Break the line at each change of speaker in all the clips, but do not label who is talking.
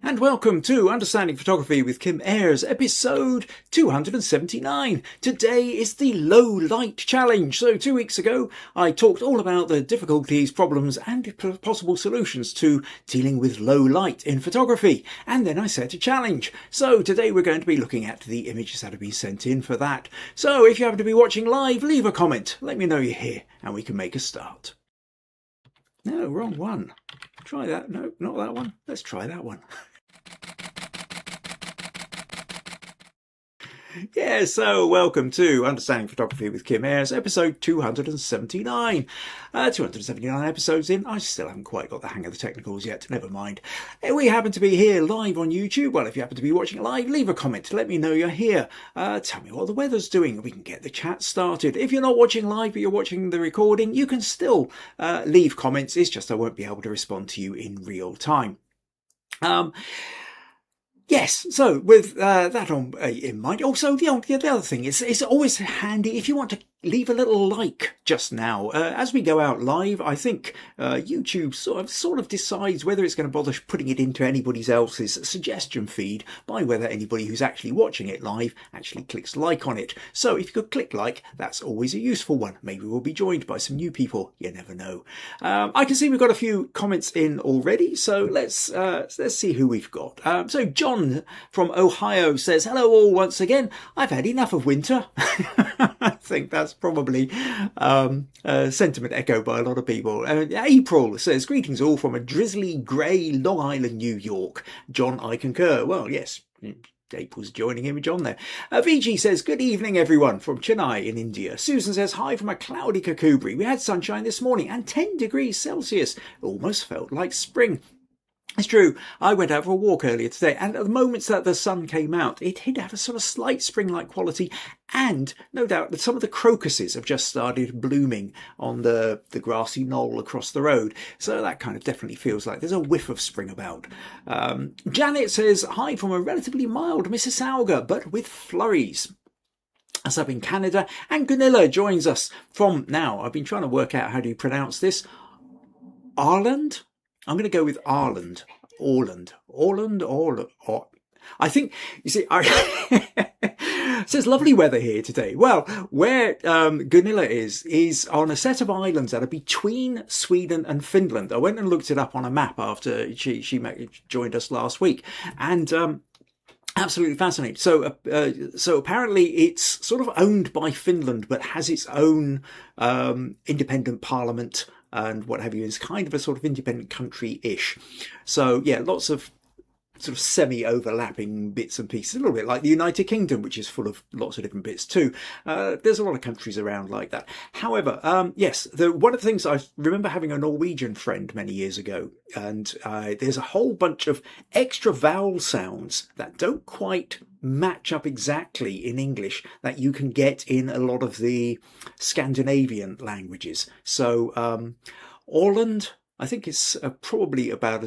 And welcome to Understanding Photography with Kim Ayres, episode 279. Today is the Low Light Challenge. So 2 weeks ago, I talked all about the difficulties, problems, and possible solutions to dealing with low light in photography. And then I set a challenge. So today we're going to be looking at the images that have been sent in for that. So if you happen to be watching live, leave a comment. Let me know you're here and we can make a start. No, wrong one. Try that. No, not that one. Let's try that one. Yeah, so welcome to Understanding Photography with Kim Ayres, episode 279. 279 episodes in. I still haven't quite got the hang of the technicals yet. Never mind. We happen to be here live on YouTube. Well, if you happen to be watching live, leave a comment. Let me know you're here. Tell me what the weather's doing. We can get the chat started. If you're not watching live, but you're watching the recording, you can still leave comments. It's just I won't be able to respond to you in real time. Yes, so with that on in mind, also the other thing is it's always handy if you want to leave a little like just now. As we go out live, I think YouTube sort of decides whether it's going to bother putting it into anybody else's suggestion feed by whether anybody who's actually watching it live actually clicks like on it. So if you could click like, that's always a useful one. Maybe we'll be joined by some new people. You never know. I can see we've got a few comments in already, so let's see who we've got. So John from Ohio says, "Hello all once again. I've had enough of winter." I think that's probably a sentiment echoed by a lot of people. April says, "Greetings all from a drizzly grey Long Island, New York." John, I concur. Well, yes, April's joining in with John there. Viji says, "Good evening, everyone," from Chennai in India. Susan says, "Hi from a cloudy Kakubri. We had sunshine this morning and 10 degrees Celsius. Almost felt like spring." It's true. I went out for a walk earlier today, and at the moments that the sun came out, it did have a sort of slight spring-like quality, and no doubt that some of the crocuses have just started blooming on the grassy knoll across the road. So that kind of definitely feels like there's a whiff of spring about. Janet says, "Hi from a relatively mild Mississauga, but with flurries." That's up in Canada. And Gunilla joins us from, now, I've been trying to work out how do you pronounce this, Åland? I'm going to go with Åland. I think, you see, it says lovely weather here today. Well, where Gunilla is on a set of islands that are between Sweden and Finland. I went and looked it up on a map after she joined us last week. And absolutely fascinating. So apparently it's sort of owned by Finland, but has its own independent parliament and what have you. Is kind of a sort of independent country-ish. So yeah, lots of sort of semi-overlapping bits and pieces, a little bit like the United Kingdom, which is full of lots of different bits too. There's a lot of countries around like that. However, yes, one of the things I remember having a Norwegian friend many years ago, and there's a whole bunch of extra vowel sounds that don't quite match up exactly in English that you can get in a lot of the Scandinavian languages. So Åland, I think it's probably about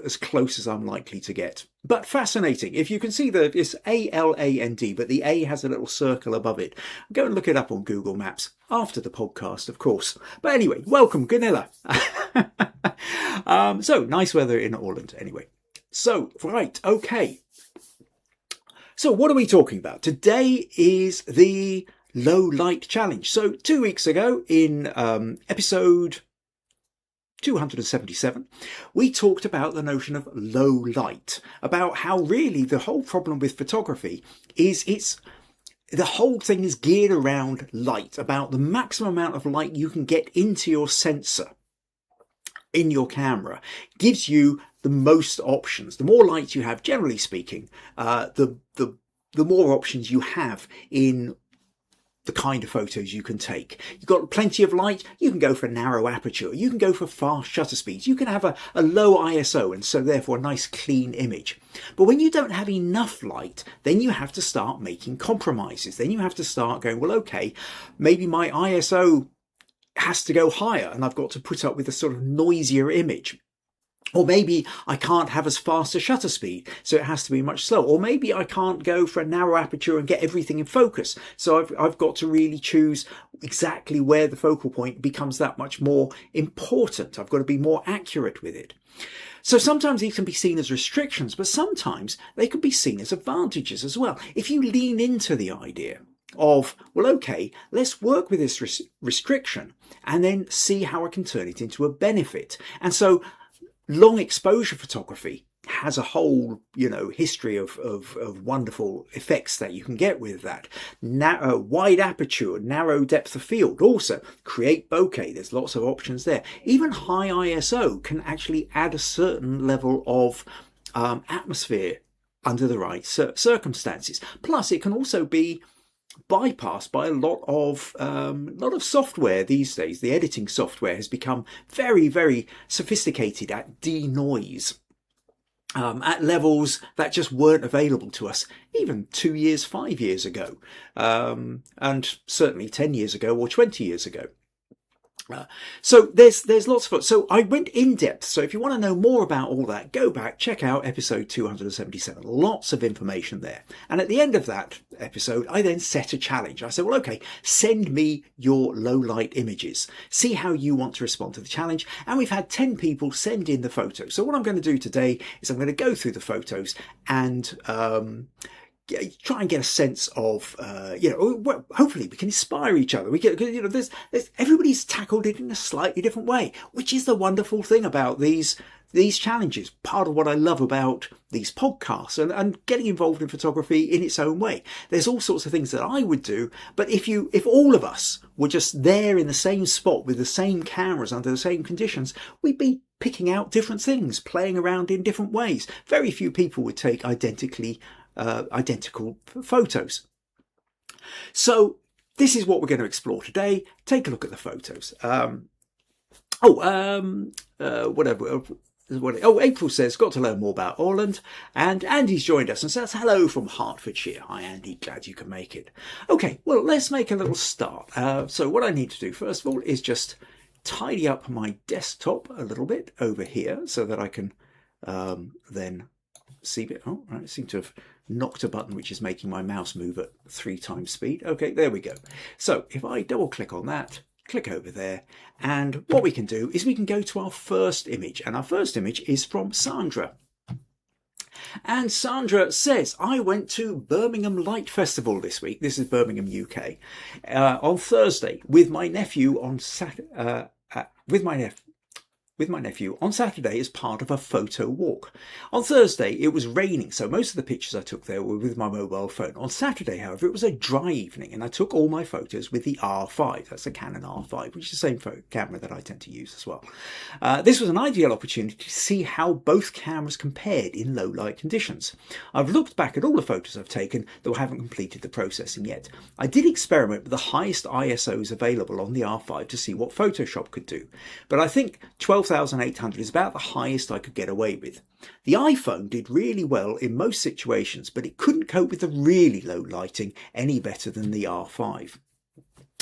as close as I'm likely to get. But fascinating. If you can see it's A-L-A-N-D, but the A has a little circle above it. Go and look it up on Google Maps after the podcast, of course. But anyway, welcome, Gunilla. So nice weather in Åland anyway. So, right, okay. So what are we talking about? Today is the Low Light Challenge. So 2 weeks ago in episode 277, we talked about the notion of low light, about how really the whole problem with photography is the whole thing is geared around light, about the maximum amount of light you can get into your sensor in your camera gives you the most options. The more light you have, generally speaking, the more options you have in the kind of photos you can take. You've got plenty of light, you can go for a narrow aperture, you can go for fast shutter speeds, you can have a low ISO and so therefore a nice clean image. But when you don't have enough light, then you have to start making compromises. Then you have to start going, well, okay, maybe my ISO has to go higher and I've got to put up with a sort of noisier image. Or maybe I can't have as fast a shutter speed, so it has to be much slower. Or maybe I can't go for a narrow aperture and get everything in focus. So I've got to really choose exactly where the focal point becomes that much more important. I've got to be more accurate with it. So sometimes these can be seen as restrictions, but sometimes they can be seen as advantages as well. If you lean into the idea of, well, okay, let's work with this restriction and then see how I can turn it into a benefit. And so long exposure photography has a whole, history of wonderful effects that you can get with that. Wide aperture, narrow depth of field, also create bokeh. There's lots of options there. Even high ISO can actually add a certain level of atmosphere under the right circumstances. Plus, it can also be bypassed by a lot of software these days. The editing software has become very, very sophisticated at denoise. At levels that just weren't available to us even 2 years, 5 years ago, and certainly 10 years ago or 20 years ago. So there's lots of it. So I went in depth. So if you want to know more about all that, go back, check out episode 277. Lots of information there. And at the end of that episode, I then set a challenge. I said, well, okay, send me your low light images. See how you want to respond to the challenge. And we've had 10 people send in the photos. So what I'm going to do today is I'm going to go through the photos and try and get a sense of, hopefully we can inspire each other. We get, there's everybody's tackled it in a slightly different way, which is the wonderful thing about these challenges. Part of what I love about these podcasts and getting involved in photography in its own way. There's all sorts of things that I would do, but if all of us were just there in the same spot with the same cameras under the same conditions, we'd be picking out different things, playing around in different ways. Very few people would take identical photos. So this is what we're going to explore today. Take a look at the photos. April says, got to learn more about Åland. And Andy's joined us and says, hello from Hertfordshire. Hi, Andy. Glad you can make it. Okay, well, let's make a little start. So what I need to do, first of all, is just tidy up my desktop a little bit over here so that I can then see it. Oh, right, I seem to have knocked a button which is making my mouse move at 3 times speed. Okay, there we go. So if I double click on that, click over there, and what we can do is we can go to our first image, and our first image is from Sandra. And Sandra says, I went to Birmingham Light Festival this week. This is Birmingham, UK, on Thursday with my nephew on Saturday. With my nephew on Saturday as part of a photo walk. On Thursday, it was raining, so most of the pictures I took there were with my mobile phone. On Saturday, however, it was a dry evening, and I took all my photos with the R5. That's a Canon R5, which is the same camera that I tend to use as well. This was an ideal opportunity to see how both cameras compared in low light conditions. I've looked back at all the photos I've taken, though I haven't completed the processing yet. I did experiment with the highest ISOs available on the R5 to see what Photoshop could do, but I think 12,800 is about the highest I could get away with. The iPhone did really well in most situations, but it couldn't cope with the really low lighting any better than the R5.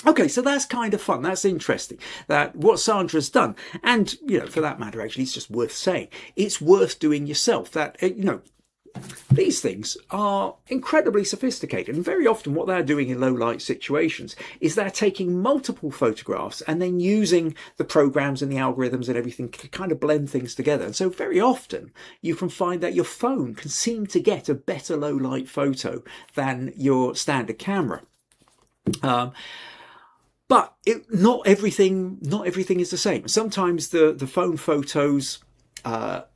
Okay, so that's kind of fun. That's interesting. That what Sandra's done, and for that matter, actually, it's just worth saying. It's worth doing yourself. That these things are incredibly sophisticated, and very often what they're doing in low light situations is they're taking multiple photographs and then using the programs and the algorithms and everything to kind of blend things together. And so very often you can find that your phone can seem to get a better low light photo than your standard camera. But not everything is the same. Sometimes the phone photos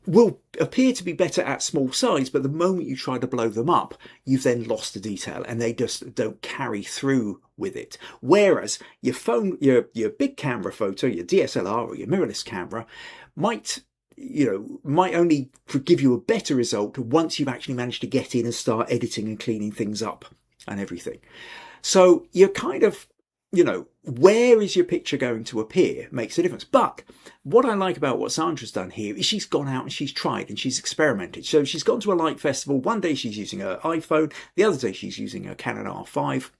will appear to be better at small size, but the moment you try to blow them up, you've then lost the detail and they just don't carry through with it. Whereas your phone, your big camera photo, your DSLR or your mirrorless camera might only give you a better result once you've actually managed to get in and start editing and cleaning things up and everything. So you're kind of, where is your picture going to appear makes a difference. But what I like about what Sandra's done here is she's gone out and she's tried and she's experimented. So she's gone to a light festival. One day she's using her iPhone. The other day she's using her Canon R5.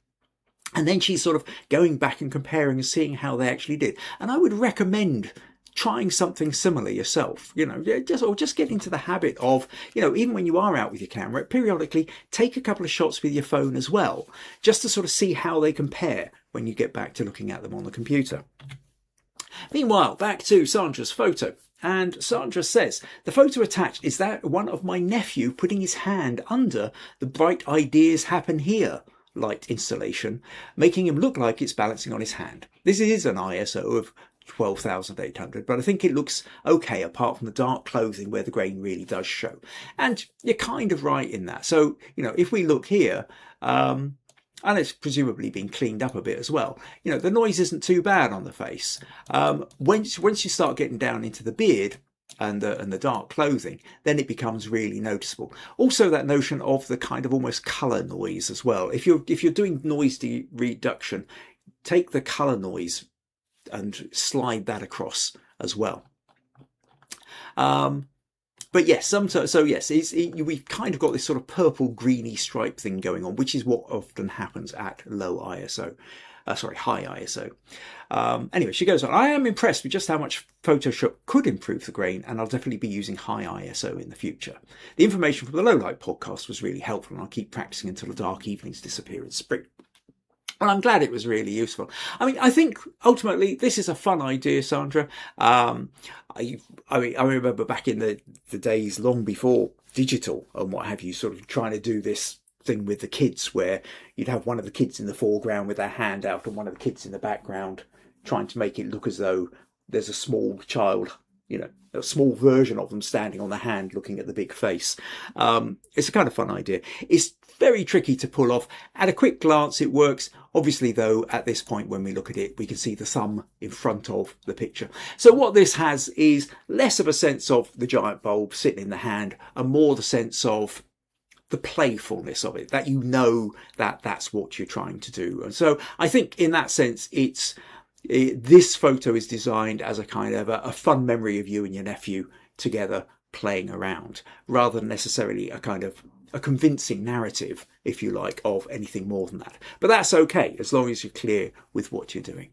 And then she's sort of going back and comparing and seeing how they actually did. And I would recommend trying something similar yourself, just get into the habit of, even when you are out with your camera, periodically take a couple of shots with your phone as well, just to sort of see how they compare when you get back to looking at them on the computer. Meanwhile, back to Sandra's photo. And Sandra says, the photo attached is that one of my nephew putting his hand under the bright ideas happen here light installation, making him look like it's balancing on his hand. This is an ISO of 12,800, but I think it looks okay apart from the dark clothing where the grain really does show. And you're kind of right in that. So, if we look here, and it's presumably been cleaned up a bit as well, the noise isn't too bad on the face. Once you start getting down into the beard and the dark clothing, then it becomes really noticeable. Also, that notion of the kind of almost colour noise as well. If you're doing noise reduction, take the colour noise and slide that across as well. But yes, we've kind of got this sort of purple greeny stripe thing going on, which is what often happens at low ISO. High ISO. Anyway, she goes on, I am impressed with just how much Photoshop could improve the grain, and I'll definitely be using high ISO in the future. The information from the Low Light podcast was really helpful, and I'll keep practicing until the dark evenings disappear in spring. Well, I'm glad it was really useful. I mean, I think ultimately this is a fun idea, Sandra. I remember back in the days long before digital and what have you, sort of trying to do this thing with the kids where you'd have one of the kids in the foreground with their hand out and one of the kids in the background trying to make it look as though there's a small child, a small version of them standing on the hand looking at the big face. It's a kind of fun idea. It's very tricky to pull off. At a quick glance, it works. Obviously, though, at this point, when we look at it, we can see the thumb in front of the picture. So what this has is less of a sense of the giant bulb sitting in the hand and more the sense of the playfulness of it, that that that's what you're trying to do. And so I think in that sense, this photo is designed as a kind of a fun memory of you and your nephew together playing around, rather than necessarily a kind of a convincing narrative, if you like, of anything more than that. But that's okay, as long as you're clear with what you're doing.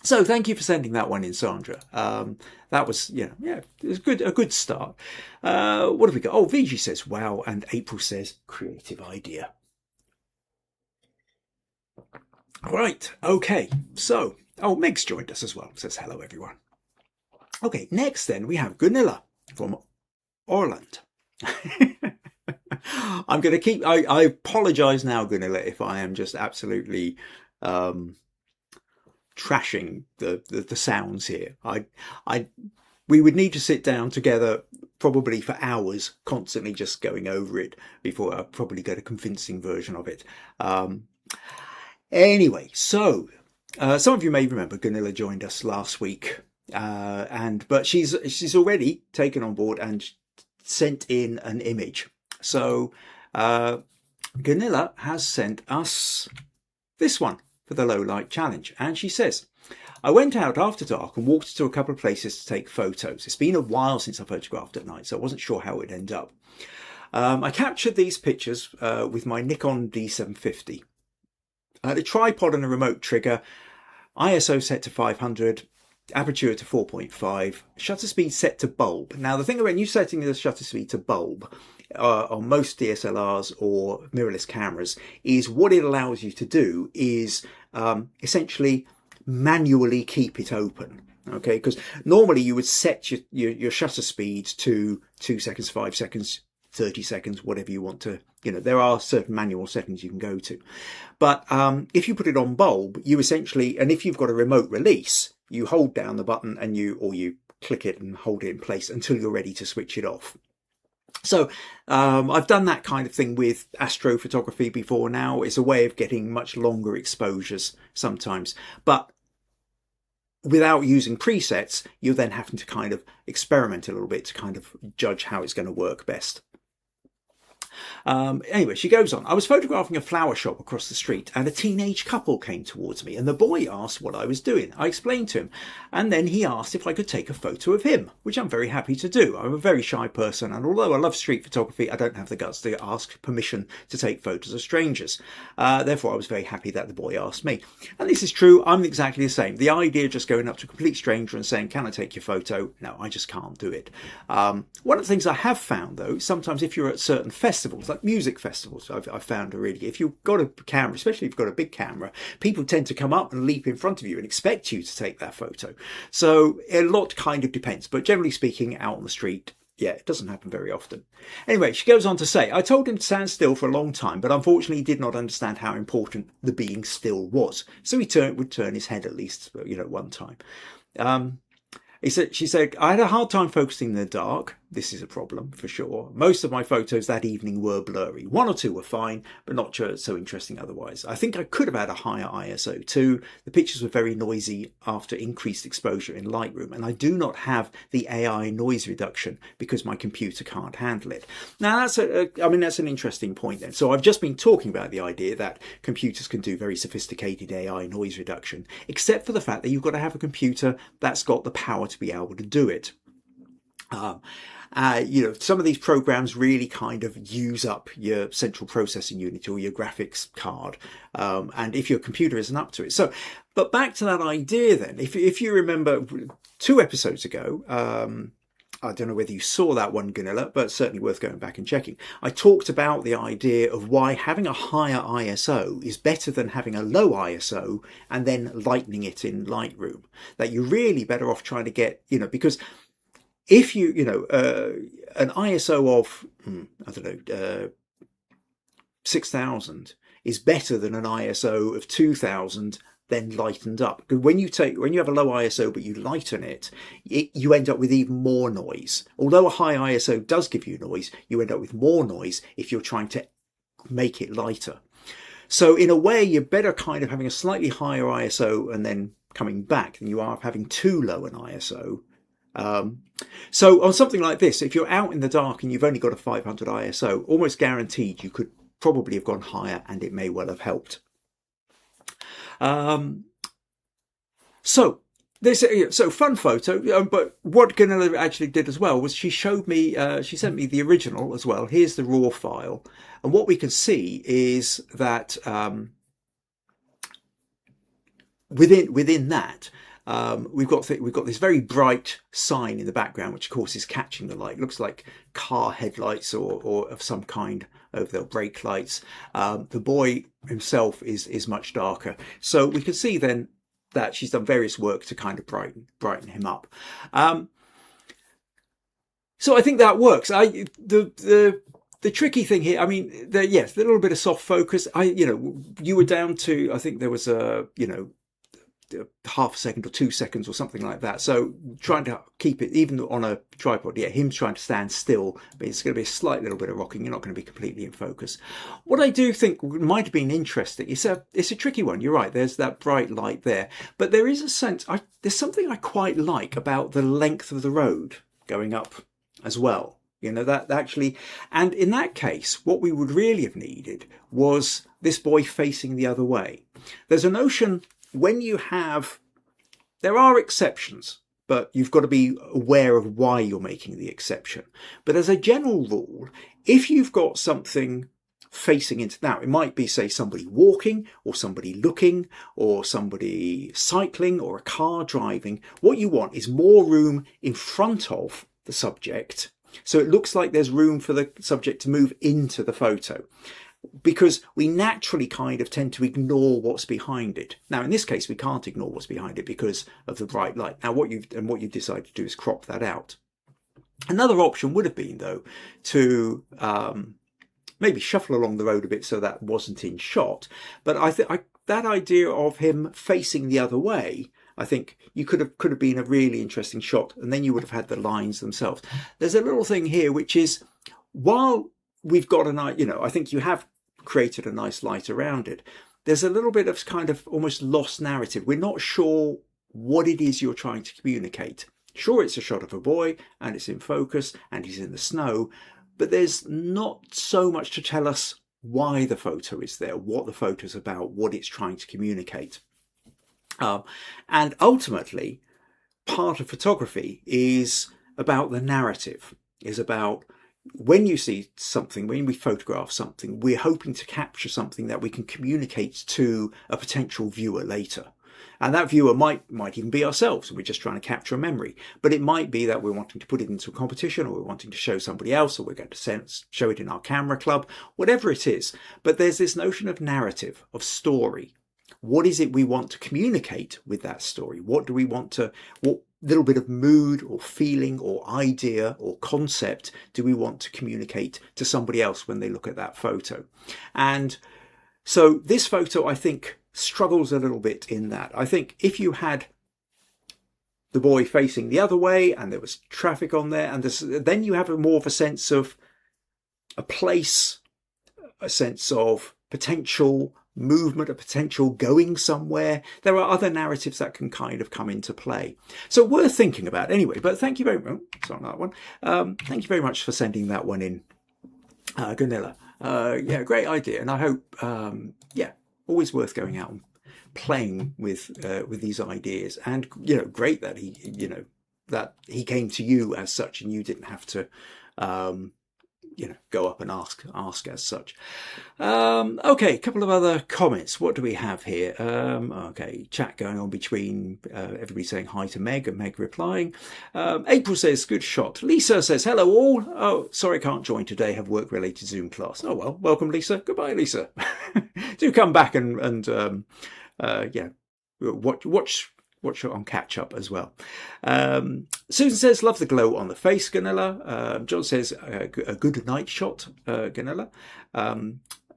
So thank you for sending that one in, Sandra. That was, it was a good start. What have we got? Oh, Viji says, wow. And April says, creative idea. Right. Okay. So, Meg's joined us as well. Says, hello, everyone. Okay. Next then we have Gunilla from Åland. I'm going to keep, I apologize now, Gunilla, if I am just absolutely, trashing the sounds here. We would need to sit down together probably for hours, constantly just going over it before I probably get a convincing version of it. Anyway, so some of you may remember Gunilla joined us last week, but she's already taken on board and sent in an image. So Gunilla has sent us this one for the low light challenge, and she says, I went out after dark and walked to a couple of places to take photos. It's been a while since I photographed at night, so I wasn't sure how it would end up. I captured these pictures with my Nikon D750. I had a tripod and a remote trigger, ISO set to 500, aperture to 4.5, shutter speed set to bulb. Now the thing about you setting the shutter speed to bulb on most DSLRs or mirrorless cameras is what it allows you to do is essentially manually keep it open. Okay, because normally you would set your shutter speed to 2 seconds, 5 seconds, 30 seconds, whatever you want to, there are certain manual settings you can go to. But if you put it on bulb, you essentially, and if you've got a remote release, you hold down the button and you click it and hold it in place until you're ready to switch it off. So I've done that kind of thing with astrophotography before now. It's a way of getting much longer exposures sometimes. But without using presets, you're then having to kind of experiment a little bit to kind of judge how it's going to work best. Anyway, she goes on. I was photographing a flower shop across the street and a teenage couple came towards me and the boy asked what I was doing. I explained to him and then he asked if I could take a photo of him, which I'm very happy to do. I'm a very shy person and although I love street photography, I don't have the guts to ask permission to take photos of strangers. Therefore, I was very happy that the boy asked me. And this is true. I'm exactly the same. The idea of just going up to a complete stranger and saying, can I take your photo? No, I just can't do it. One of the things I have found though, sometimes if you're at certain festivals, festivals, like music festivals, I've found really, if you've got a camera, especially if you've got a big camera, people tend to come up and leap in front of you and expect you to take that photo. So a lot kind of depends, but generally speaking, out on the street, yeah, it doesn't happen very often. Anyway, she goes on to say, I told him to stand still for a long time, but unfortunately he did not understand how important the being still was. So he would turn his head at least, one time. She said, I had a hard time focusing in the dark. This is a problem for sure. Most of my photos that evening were blurry. One or two were fine, but not so interesting otherwise. I think I could have had a higher ISO too. The pictures were very noisy after increased exposure in Lightroom, and I do not have the AI noise reduction because my computer can't handle it. Now that's an interesting point then. So I've just been talking about the idea that computers can do very sophisticated AI noise reduction, except for the fact that you've got to have a computer that's got the power to be able to do it. Some of these programs really kind of use up your central processing unit or your graphics card. And if your computer isn't up to it. So, but back to that idea then, if you remember 2 episodes ago, I don't know whether you saw that one, Gunilla, but it's certainly worth going back and checking. I talked about the idea of why having a higher ISO is better than having a low ISO and then lightening it in Lightroom. That you're really better off trying to get, because if an ISO of, 6,000 is better than an ISO of 2,000 then lightened up. Because when you have a low ISO but you lighten it, you end up with even more noise. Although a high ISO does give you noise, you end up with more noise if you're trying to make it lighter. So in a way, you're better kind of having a slightly higher ISO and then coming back than you are having too low an ISO. So on something like this, if you're out in the dark and you've only got a 500 ISO, almost guaranteed you could probably have gone higher and it may well have helped. So fun photo, but what Gunilla actually did as well was she showed me, she sent me the original as well. Here's the raw file. And what we can see is that, within that, we've got this very bright sign in the background, which of course is catching the light. It looks like car headlights or of some kind over their brake lights. The boy himself is much darker. So we can see then that she's done various work to kind of brighten him up. So I think that works. The tricky thing here, I mean, yes, a little bit of soft focus. You were down to, I think there was half a second or 2 seconds or something like that. So trying to keep it even on a tripod, him trying to stand still, but it's going to be a slight little bit of rocking. You're not going to be completely in focus. What I do think might have been interesting, it's a tricky one. You're right, there's that bright light there, but there is a sense, there's something I quite like about the length of the road going up as well. That actually, and in that case, what we would really have needed was this boy facing the other way. There's a notion when you have, there are exceptions, but you've got to be aware of why you're making the exception. But as a general rule, if you've got something facing into, now it might be, say, somebody walking or somebody looking or somebody cycling or a car driving, what you want is more room in front of the subject. So it looks like there's room for the subject to move into the photo, because we naturally kind of tend to ignore what's behind it. Now, in this case, we can't ignore what's behind it because of the bright light. Now, what you've decided to do is crop that out. Another option would have been, though, to maybe shuffle along the road a bit so that wasn't in shot. But I think that idea of him facing the other way, I think you could have been a really interesting shot, and then you would have had the lines themselves. There's a little thing here which is, while we've got I think you have created a nice light around it, there's a little bit of kind of almost lost narrative. We're not sure what it is you're trying to communicate. Sure, it's a shot of a boy and it's in focus and he's in the snow, but there's not so much to tell us why the photo is there, what the photo's about, what it's trying to communicate. And ultimately, part of photography is about the narrative, is about when you see something, when we photograph something, we're hoping to capture something that we can communicate to a potential viewer later. And that viewer might even be ourselves. We're just trying to capture a memory. But it might be that we're wanting to put it into a competition, or we're wanting to show somebody else, or we're going to show it in our camera club, whatever it is. But there's this notion of narrative, of story. What is it we want to communicate with that story? What do we want to, what little bit of mood or feeling or idea or concept do we want to communicate to somebody else when they look at that photo? And so this photo, I think, struggles a little bit in that. I think if you had the boy facing the other way and there was traffic on there, and then you have more of a sense of a place, a sense of potential movement, a potential going somewhere. There are other narratives that can kind of come into play. So worth thinking about anyway. But thank you very much. Sorry, that one. Thank you very much for sending that one in, Gunilla. Yeah, great idea. And I hope, yeah, always worth going out and playing with these ideas. And, you know, great that he came to you as such and you didn't have to, you know, go up and ask as such. Okay, a couple of other comments. What do we have here? Okay, chat going on between everybody saying hi to Meg and Meg replying. April says, good shot. Lisa says, hello all. Oh, sorry, can't join today. Have work-related Zoom class. Oh, well, welcome, Lisa. Goodbye, Lisa. Do come back and yeah, watch it on catch up as well. Susan says, love the glow on the face, Gunilla. John says, a good night shot, Gunilla.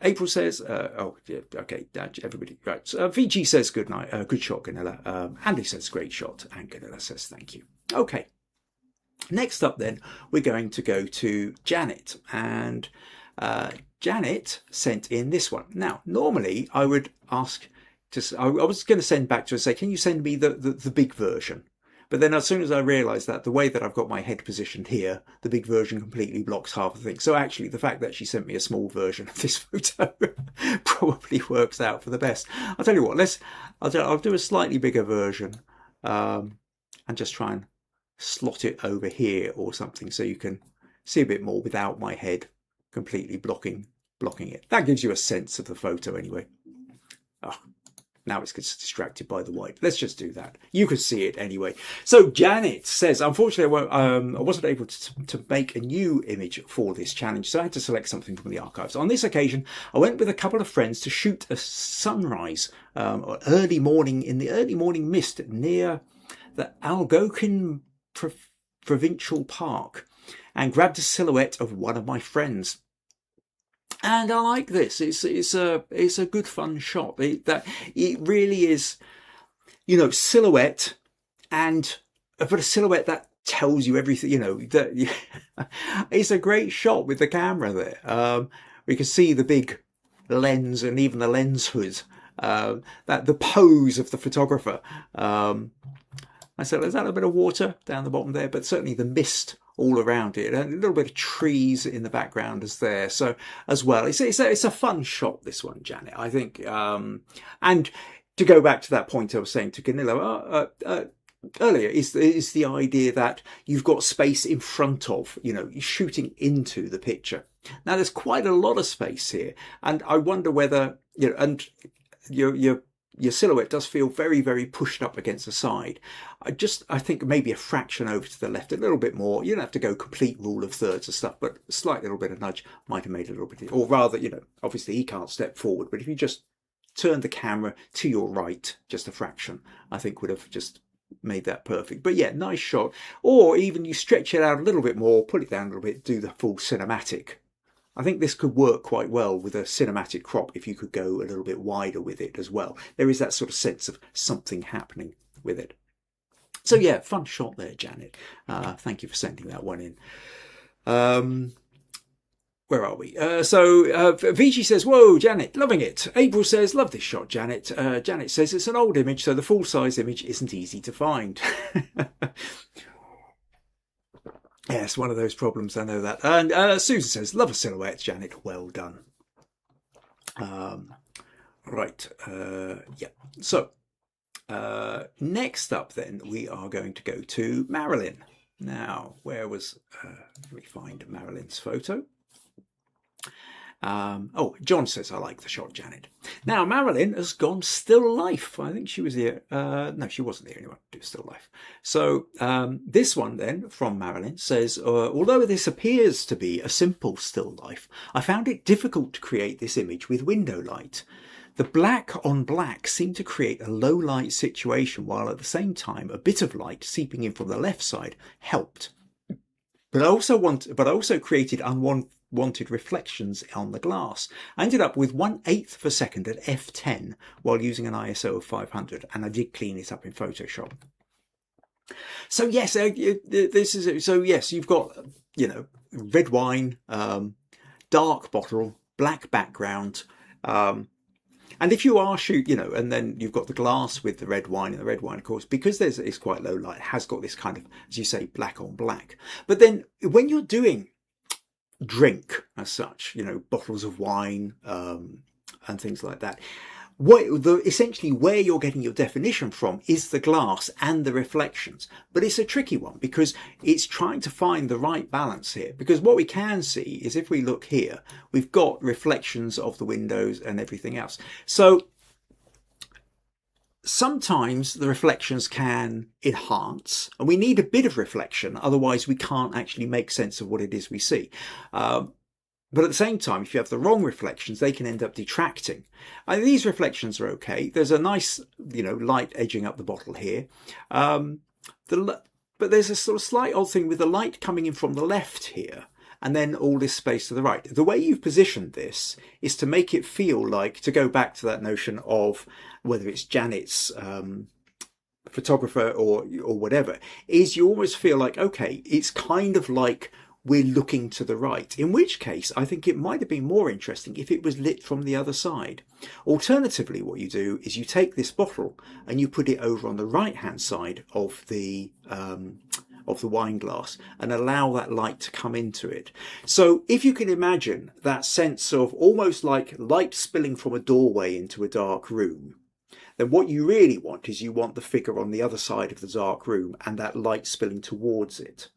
April says, oh, yeah, okay, everybody, right. Viji says, good night, good shot, Gunilla. Andy says, great shot. And Gunilla says, thank you. Okay. Next up then, we're going to go to Janet. And Janet sent in this one. Now, normally I would ask, I was going to send back to her and say, can you send me the big version? But then as soon as I realised that the way that I've got my head positioned here, the big version completely blocks half the thing. So actually the fact that she sent me a small version of this photo probably works out for the best. I'll tell you what, I'll do a slightly bigger version and just try and slot it over here or something so you can see a bit more without my head completely blocking it. That gives you a sense of the photo anyway. Oh. Now it's distracted by the white. Let's just do that. You can see it anyway. So Janet says, unfortunately, I wasn't able to make a new image for this challenge, so I had to select something from the archives. On this occasion, I went with a couple of friends to shoot a sunrise or early morning in the early morning mist near the Algonquin Provincial Park and grabbed a silhouette of one of my friends. And I like this. It's a good fun shot. It really is, you know, silhouette, but a silhouette that tells you everything. You know, that it's a great shot with the camera there. We can see the big lens and even the lens hood. That the pose of the photographer. I said, there's a little bit of water down the bottom there, but certainly the mist all around it, and a little bit of trees in the background as well. It's a fun shot, this one, Janet, I think. And to go back to that point I was saying to Gunilla earlier, is the idea that you've got space in front of, you know, you're shooting into the picture. Now there's quite a lot of space here, and I wonder whether, you know, and your silhouette does feel very, very pushed up against the side. I think maybe a fraction over to the left, a little bit more. You don't have to go complete rule of thirds and stuff, but a slight little bit of nudge might have made a little bit, or rather, you know, obviously he can't step forward, but if you just turn the camera to your right, just a fraction, I think would have just made that perfect. But yeah, nice shot. Or even you stretch it out a little bit more, pull it down a little bit, do the full cinematic. I think this could work quite well with a cinematic crop if you could go a little bit wider with it as well. There is that sort of sense of something happening with it. So yeah, fun shot there, Janet. Thank you for sending that one in. Where are we? So Viji says, whoa, Janet, loving it. April says, love this shot, Janet. Janet says it's an old image, so the full-size image isn't easy to find. Yes, one of those problems, I know that. And Susan says, love a silhouette, Janet, well done. Right, yeah. So, next up then, we are going to go to Marilyn. Now, where was, let me find Marilyn's photo. Oh, John says, I like the shot, Janet. Now, Marilyn has gone still life. I think she was here. No, she wasn't the only one to do still life. So this one then from Marilyn says, although this appears to be a simple still life, I found it difficult to create this image with window light. The black on black seemed to create a low light situation, while at the same time a bit of light seeping in from the left side helped. But I also created unwanted reflections on the glass. I ended up with 1/8 of a second at f10 while using an ISO of 500, and I did clean it up in Photoshop. So yes, yes, you've got, you know, red wine, dark bottle, black background. And if you are you know, and then you've got the glass with the red wine, and the red wine, of course, because it's quite low light, has got this kind of, as you say, black on black. But then when you're doing drink as such, you know, bottles of wine and things like that, essentially where you're getting your definition from is the glass and the reflections. But it's a tricky one because it's trying to find the right balance here. Because what we can see is if we look here, we've got reflections of the windows and everything else. So sometimes the reflections can enhance, and we need a bit of reflection, otherwise we can't actually make sense of what it is we see. But at the same time, if you have the wrong reflections, they can end up detracting. And these reflections are okay. There's a nice, you know, light edging up the bottle here. But there's a sort of slight odd thing with the light coming in from the left here, and then all this space to the right. The way you've positioned this is to make it feel like, to go back to that notion of whether it's Janet's photographer or whatever, is you almost feel like, okay, it's kind of like we're looking to the right, in which case I think it might have been more interesting if it was lit from the other side. Alternatively, what you do is you take this bottle and you put it over on the right hand side of the wine glass and allow that light to come into it. So if you can imagine that sense of almost like light spilling from a doorway into a dark room, then what you really want is you want the figure on the other side of the dark room and that light spilling towards it,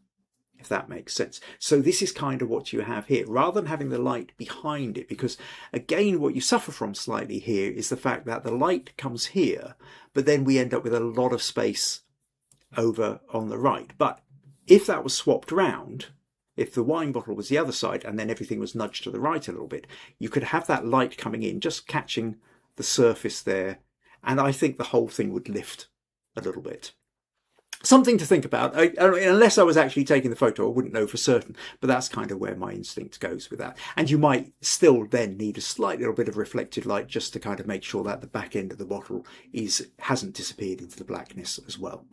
if that makes sense. So this is kind of what you have here, rather than having the light behind it, because again, what you suffer from slightly here is the fact that the light comes here, but then we end up with a lot of space over on the right. But if that was swapped round, if the wine bottle was the other side and then everything was nudged to the right a little bit, you could have that light coming in, just catching the surface there. And I think the whole thing would lift a little bit. Something to think about. Unless I was actually taking the photo, I wouldn't know for certain, but that's kind of where my instinct goes with that. And you might still then need a slight little bit of reflected light just to kind of make sure that the back end of the bottle hasn't disappeared into the blackness as well.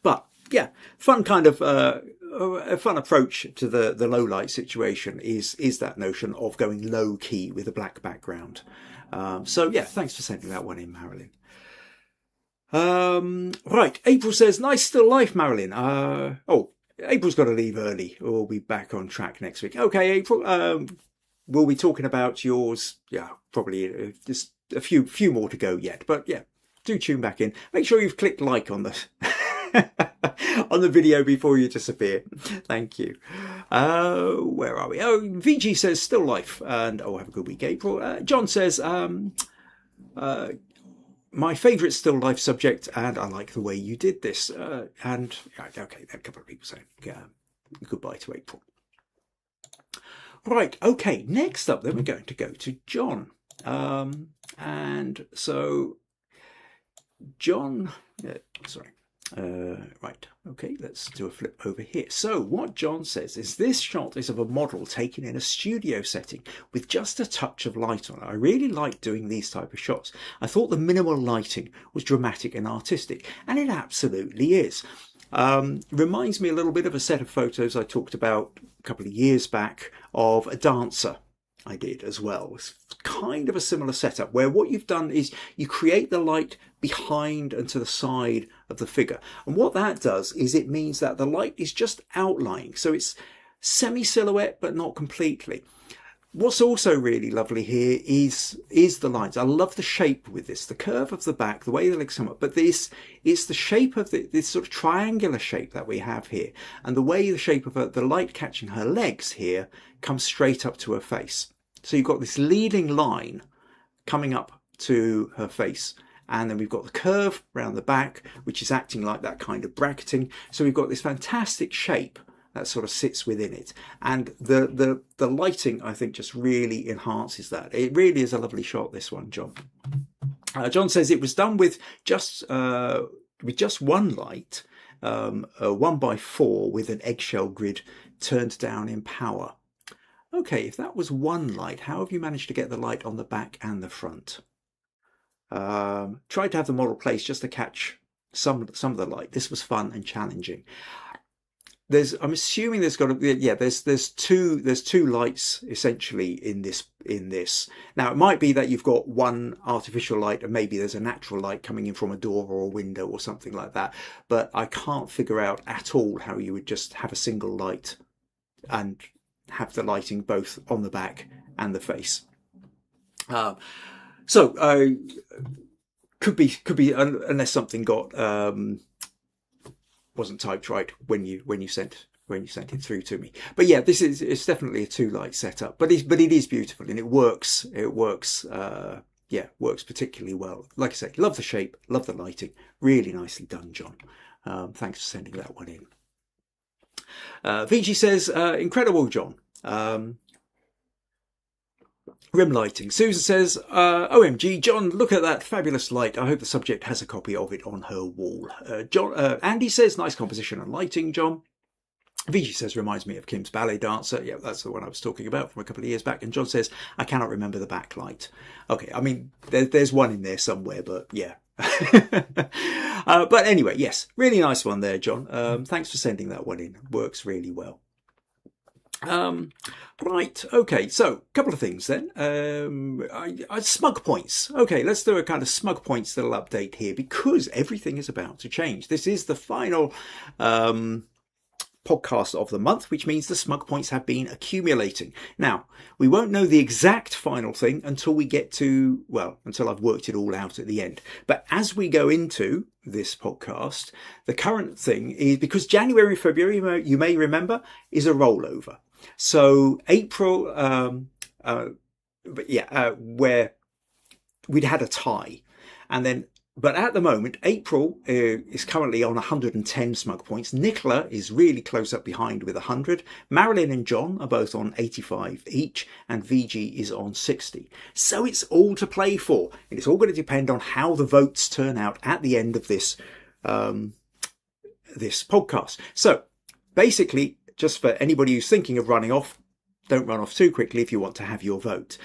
But yeah, fun kind of a fun approach to the low light situation is that notion of going low key with a black background. So yeah, thanks for sending that one in, Marilyn. Right, April says, nice still life, Marilyn. April's got to leave early. We'll be back on track next week. Okay, April, we'll be talking about yours. Yeah, probably just a few more to go yet. But yeah, do tune back in. Make sure you've clicked like on the on the video before you disappear. Thank you. Where are we? Viji says, still life. And have a good week, April. John says, my favourite still life subject, and I like the way you did this. And okay, a couple of people saying goodbye to April. Right, okay, next up then we're going to go to John. And so John, right, okay, let's do a flip over here. So what John says is, this shot is of a model taken in a studio setting with just a touch of light on it. I really like doing these type of shots. I thought the minimal lighting was dramatic and artistic, and it absolutely is. Reminds me a little bit of a set of photos I talked about a couple of years back of a dancer I did as well. It's kind of a similar setup where what you've done is you create the light behind and to the side of the figure. And what that does is it means that the light is just outlining. So it's semi-silhouette, but not completely. What's also really lovely here is the lines. I love the shape with this, the curve of the back, the way the legs come up, but it's the shape of this sort of triangular shape that we have here, and the way the shape of the light catching her legs here comes straight up to her face. So you've got this leading line coming up to her face, and then we've got the curve around the back, which is acting like that kind of bracketing. So we've got this fantastic shape that sort of sits within it, and the lighting, I think, just really enhances that. It really is a lovely shot, this one, John. John says it was done with just one light, a 1x4 with an eggshell grid turned down in power. Okay, if that was one light, how have you managed to get the light on the back and the front? Tried to have the model placed just to catch some of the light. This was fun and challenging. I'm assuming there's got to be, yeah, there's two lights essentially in this. Now it might be that you've got one artificial light and maybe there's a natural light coming in from a door or a window or something like that, but I can't figure out at all how you would just have a single light and have the lighting both on the back and the face. So could be unless something got wasn't typed right when you sent it through to me. But yeah, it's definitely a 2-light setup, but it is beautiful and it works particularly well. Like I say, love the shape, love the lighting, really nicely done, John. Thanks for sending that one in. Viji says, incredible, John. Rim lighting. Susan says, OMG, John, look at that fabulous light. I hope the subject has a copy of it on her wall. Andy says, nice composition and lighting, John. Viji says, reminds me of Kim's ballet dancer. Yeah, that's the one I was talking about from a couple of years back. And John says, I cannot remember the backlight. Okay, I mean, there's one in there somewhere, but yeah. But anyway, yes, really nice one there, John. Thanks for sending that one in. Works really well. Right, okay, so a couple of things then. Smug Points. Okay, let's do a kind of Smug Points little update here because everything is about to change. This is the final podcast of the month, which means the Smug Points have been accumulating. Now, we won't know the exact final thing until we get to, well, until I've worked it all out at the end. But as we go into this podcast, the current thing is, because January, February, you may remember, is a rollover. So April, where we'd had a tie, and then, but at the moment, April is currently on 110 Smug Points. Nicola is really close up behind with 100. Marilyn and John are both on 85 each, and Viji is on 60. So it's all to play for, and it's all going to depend on how the votes turn out at the end of this this podcast. So basically, just for anybody who's thinking of running off, don't run off too quickly if you want to have your vote.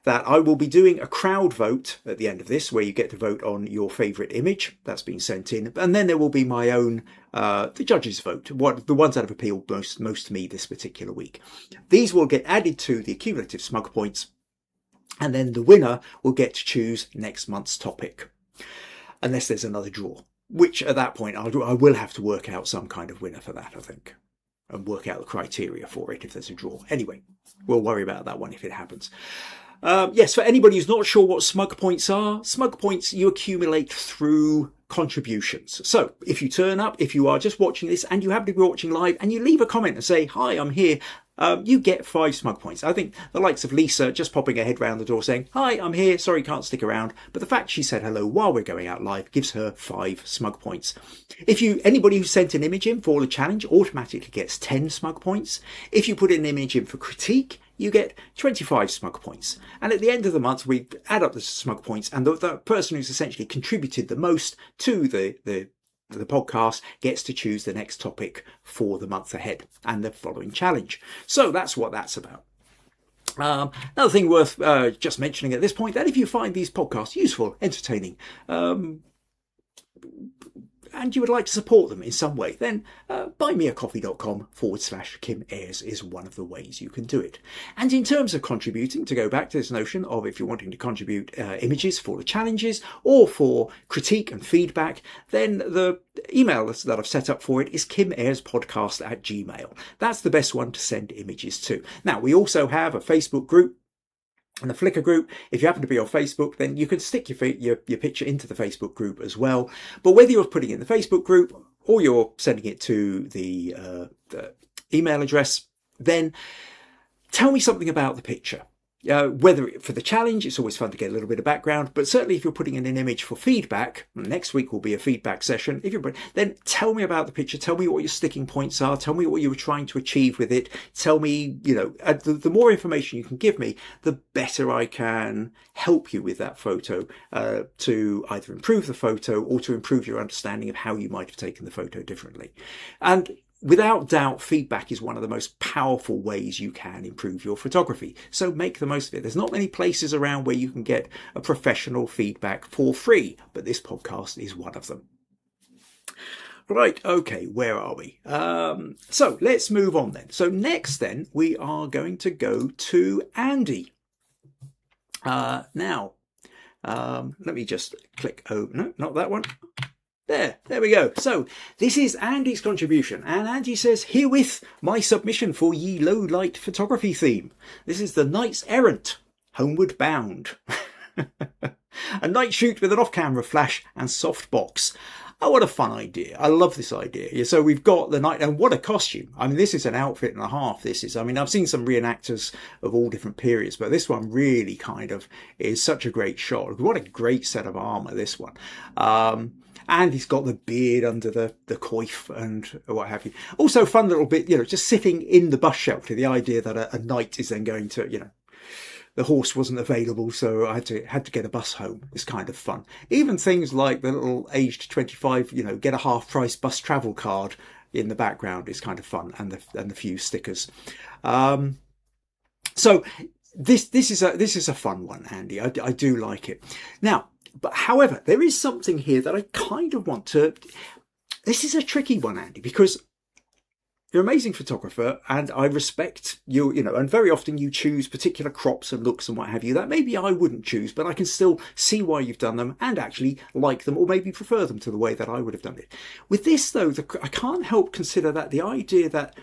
That I will be doing a crowd vote at the end of this, where you get to vote on your favourite image that's been sent in, and then there will be my own, the judges' vote, the ones that have appealed most to me this particular week. These will get added to the cumulative Smug Points, and then the winner will get to choose next month's topic, unless there's another draw, which at that point I will have to work out some kind of winner for that, I think, and work out the criteria for it if there's a draw. Anyway, we'll worry about that one if it happens. Yes, for anybody who's not sure what Smug Points are, Smug Points you accumulate through contributions. So if you turn up, if you are just watching this and you happen to be watching live and you leave a comment and say, hi, I'm here, you get 5 Smug Points. I think the likes of Lisa just popping her head round the door saying, hi, I'm here, sorry, can't stick around. But the fact she said hello while we're going out live gives her 5 Smug Points. Anybody who sent an image in for the challenge automatically gets 10 Smug Points. If you put an image in for critique, you get 25 Smug Points. And at the end of the month, we add up the Smug Points, and the person who's essentially contributed the most to the podcast gets to choose the next topic for the month ahead and the following challenge. So that's what that's about. Another thing worth just mentioning at this point, that if you find these podcasts useful, entertaining, and you would like to support them in some way, then buymeacoffee.com/Kim Ayres is one of the ways you can do it. And in terms of contributing, to go back to this notion of if you're wanting to contribute images for the challenges or for critique and feedback, then the email that I've set up for it is kimayrespodcast@gmail.com. That's the best one to send images to. Now, we also have a Facebook group and a Flickr group. If you happen to be on Facebook, then you can stick your picture into the Facebook group as well. But whether you're putting it in the Facebook group or you're sending it to the email address, then tell me something about the picture. Whether for the challenge, it's always fun to get a little bit of background, but certainly if you're putting in an image for feedback, next week will be a feedback session, then tell me about the picture, tell me what your sticking points are, tell me what you were trying to achieve with it, tell me, the more information you can give me, the better I can help you with that photo to either improve the photo or to improve your understanding of how you might have taken the photo differently. And without doubt, feedback is one of the most powerful ways you can improve your photography. So make the most of it. There's not many places around where you can get a professional feedback for free, but this podcast is one of them. Right, okay, where are we? So let's move on then. So next then, we are going to go to Andy. Now, let me just click, no, not that one. There we go. So this is Andy's contribution, and Andy says, herewith my submission for ye low light photography theme. This is the Knights Errant, Homeward Bound. A night shoot with an off-camera flash and softbox. Oh, what a fun idea. I love this idea. So we've got the night, and what a costume. I mean, this is an outfit and a half. I've seen some reenactors of all different periods, but this one really kind of is such a great shot. What a great set of armour, this one. And he's got the beard under the coif and what have you. Also, fun little bit, just sitting in the bus shelter. The idea that a knight is then going to, the horse wasn't available, so I had to get a bus home. It's kind of fun. Even things like the little aged 25, get a half price bus travel card in the background is kind of fun, and the few stickers. So this is a fun one, Andy. I do like it. Now, but however, there is something here that I kind of want to. This is a tricky one, Andy, because you're an amazing photographer and I respect you, and very often you choose particular crops and looks and what have you that maybe I wouldn't choose, but I can still see why you've done them and actually like them or maybe prefer them to the way that I would have done it. With this, though, I can't help consider that the idea that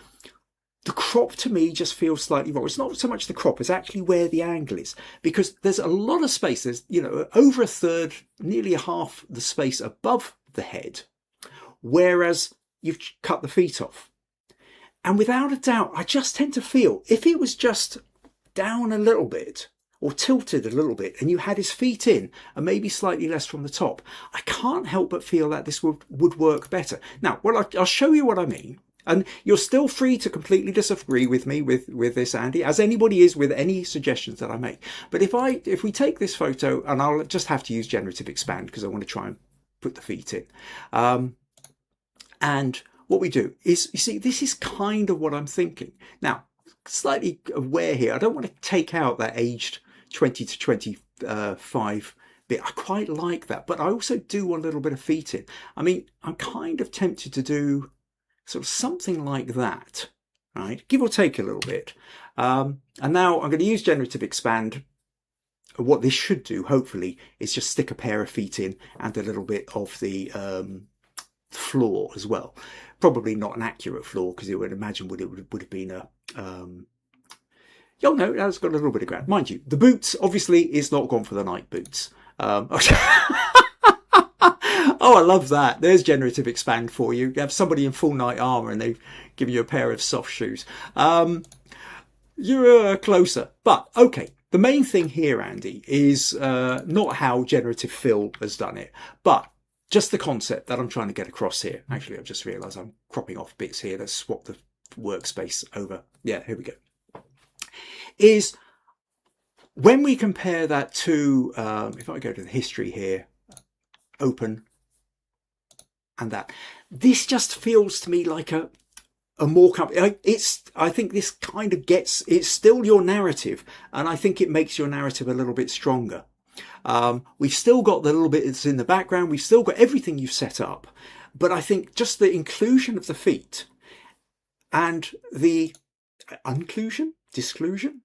the crop to me just feels slightly wrong. It's not so much the crop, it's actually where the angle is. Because there's a lot of space. There's, over a third, nearly a half the space above the head. Whereas you've cut the feet off. And without a doubt, I just tend to feel if it was just down a little bit or tilted a little bit and you had his feet in and maybe slightly less from the top, I can't help but feel that this would work better. Now, I'll show you what I mean. And you're still free to completely disagree with me with this, Andy, as anybody is with any suggestions that I make. But if we take this photo, and I'll just have to use Generative Expand because I want to try and put the feet in. And what we do is, you see, this is kind of what I'm thinking. Now, slightly aware here, I don't want to take out that aged 20 to 25 bit. I quite like that, but I also do want a little bit of feet in. I mean, I'm kind of tempted to do sort of something like that, right? Give or take a little bit. And now I'm going to use Generative Expand. What this should do, hopefully, is just stick a pair of feet in and a little bit of the floor as well. Probably not an accurate floor because you would imagine it would have been a... Oh no, that's got a little bit of ground. Mind you, the boots, obviously, is not gone for the night boots. Oh, I love that. There's Generative Expand for you. You have somebody in full night armour and they've given you a pair of soft shoes. You're closer. But, okay, the main thing here, Andy, is not how Generative Fill has done it, but just the concept that I'm trying to get across here. Actually, I've just realised I'm cropping off bits here. Let's swap the workspace over. Yeah, here we go. Is when we compare that to, if I go to the history here, open, and that, this just feels to me like a more I think this kind of it's still your narrative, and I think it makes your narrative a little bit stronger. We've still got the little bit that's in the background, we've still got everything you've set up, But I think just the inclusion of the feet and the disclusion,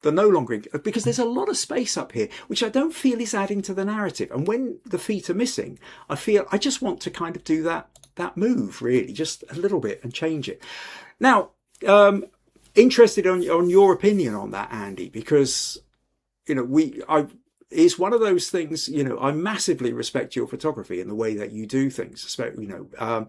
the no longer, because there's a lot of space up here, which I don't feel is adding to the narrative. And when the feet are missing, I feel I just want to kind of do that move, really, just a little bit and change it. Now, interested on your opinion on that, Andy, because, you know, it's one of those things, you know, I massively respect your photography and the way that you do things, you know,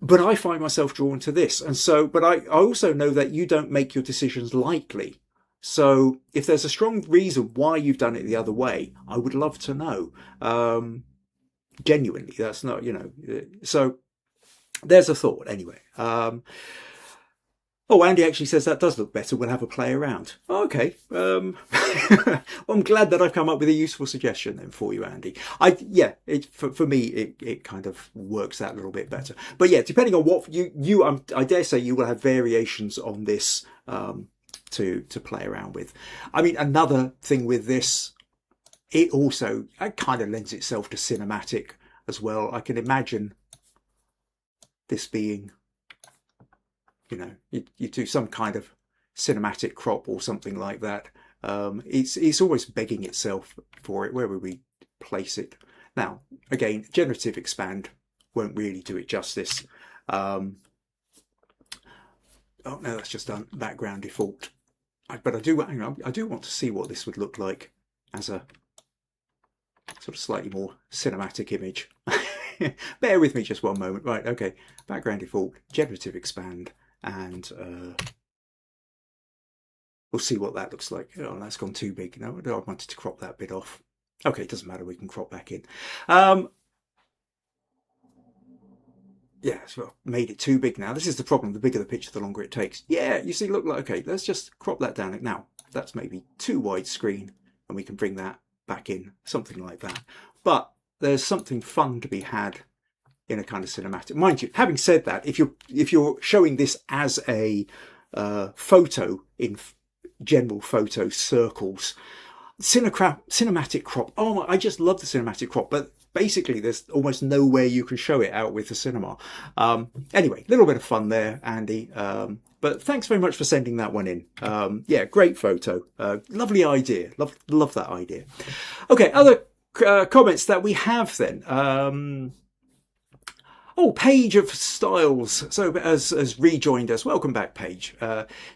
but I find myself drawn to this. And so, but I also know that you don't make your decisions lightly. So if there's a strong reason why you've done it the other way, I would love to know. Genuinely, that's not, you know, so there's a thought anyway. Oh, Andy actually says that does look better. We'll have a play around. Oh, okay. Well, I'm glad that I've come up with a useful suggestion then for you, Andy. For me, it kind of works out a little bit better. But yeah, depending on what I dare say you will have variations on this to play around with. I mean, another thing with this, it kind of lends itself to cinematic as well. I can imagine this being, you know, you do some kind of cinematic crop or something like that. It's always begging itself for it. Where would we place it? Now, again, Generative Expand won't really do it justice. Oh no, that's just done background default. But I do want to see what this would look like as a sort of slightly more cinematic image. Bear with me just one moment. Right, okay. Background default, Generative Expand. And we'll see what that looks like. Oh, that's gone too big. No, I wanted to crop that bit off. Okay, it doesn't matter. We can crop back in. Yeah, so I've made it too big now. This is the problem. The bigger the picture, the longer it takes. Yeah, you see, look like, okay, let's just crop that down. Now, that's maybe too wide screen, and we can bring that back in, something like that. But there's something fun to be had in a kind of cinematic. Mind you, having said that, if you're showing this as a photo in general photo circles, cinematic crop. Oh, I just love the cinematic crop, but basically there's almost nowhere you can show it out with the cinema. Anyway, a little bit of fun there, Andy. But thanks very much for sending that one in. Yeah, great photo. Lovely idea. Love that idea. Okay, other comments that we have then. Oh, Paige of Styles, so has rejoined us. Welcome back, Paige.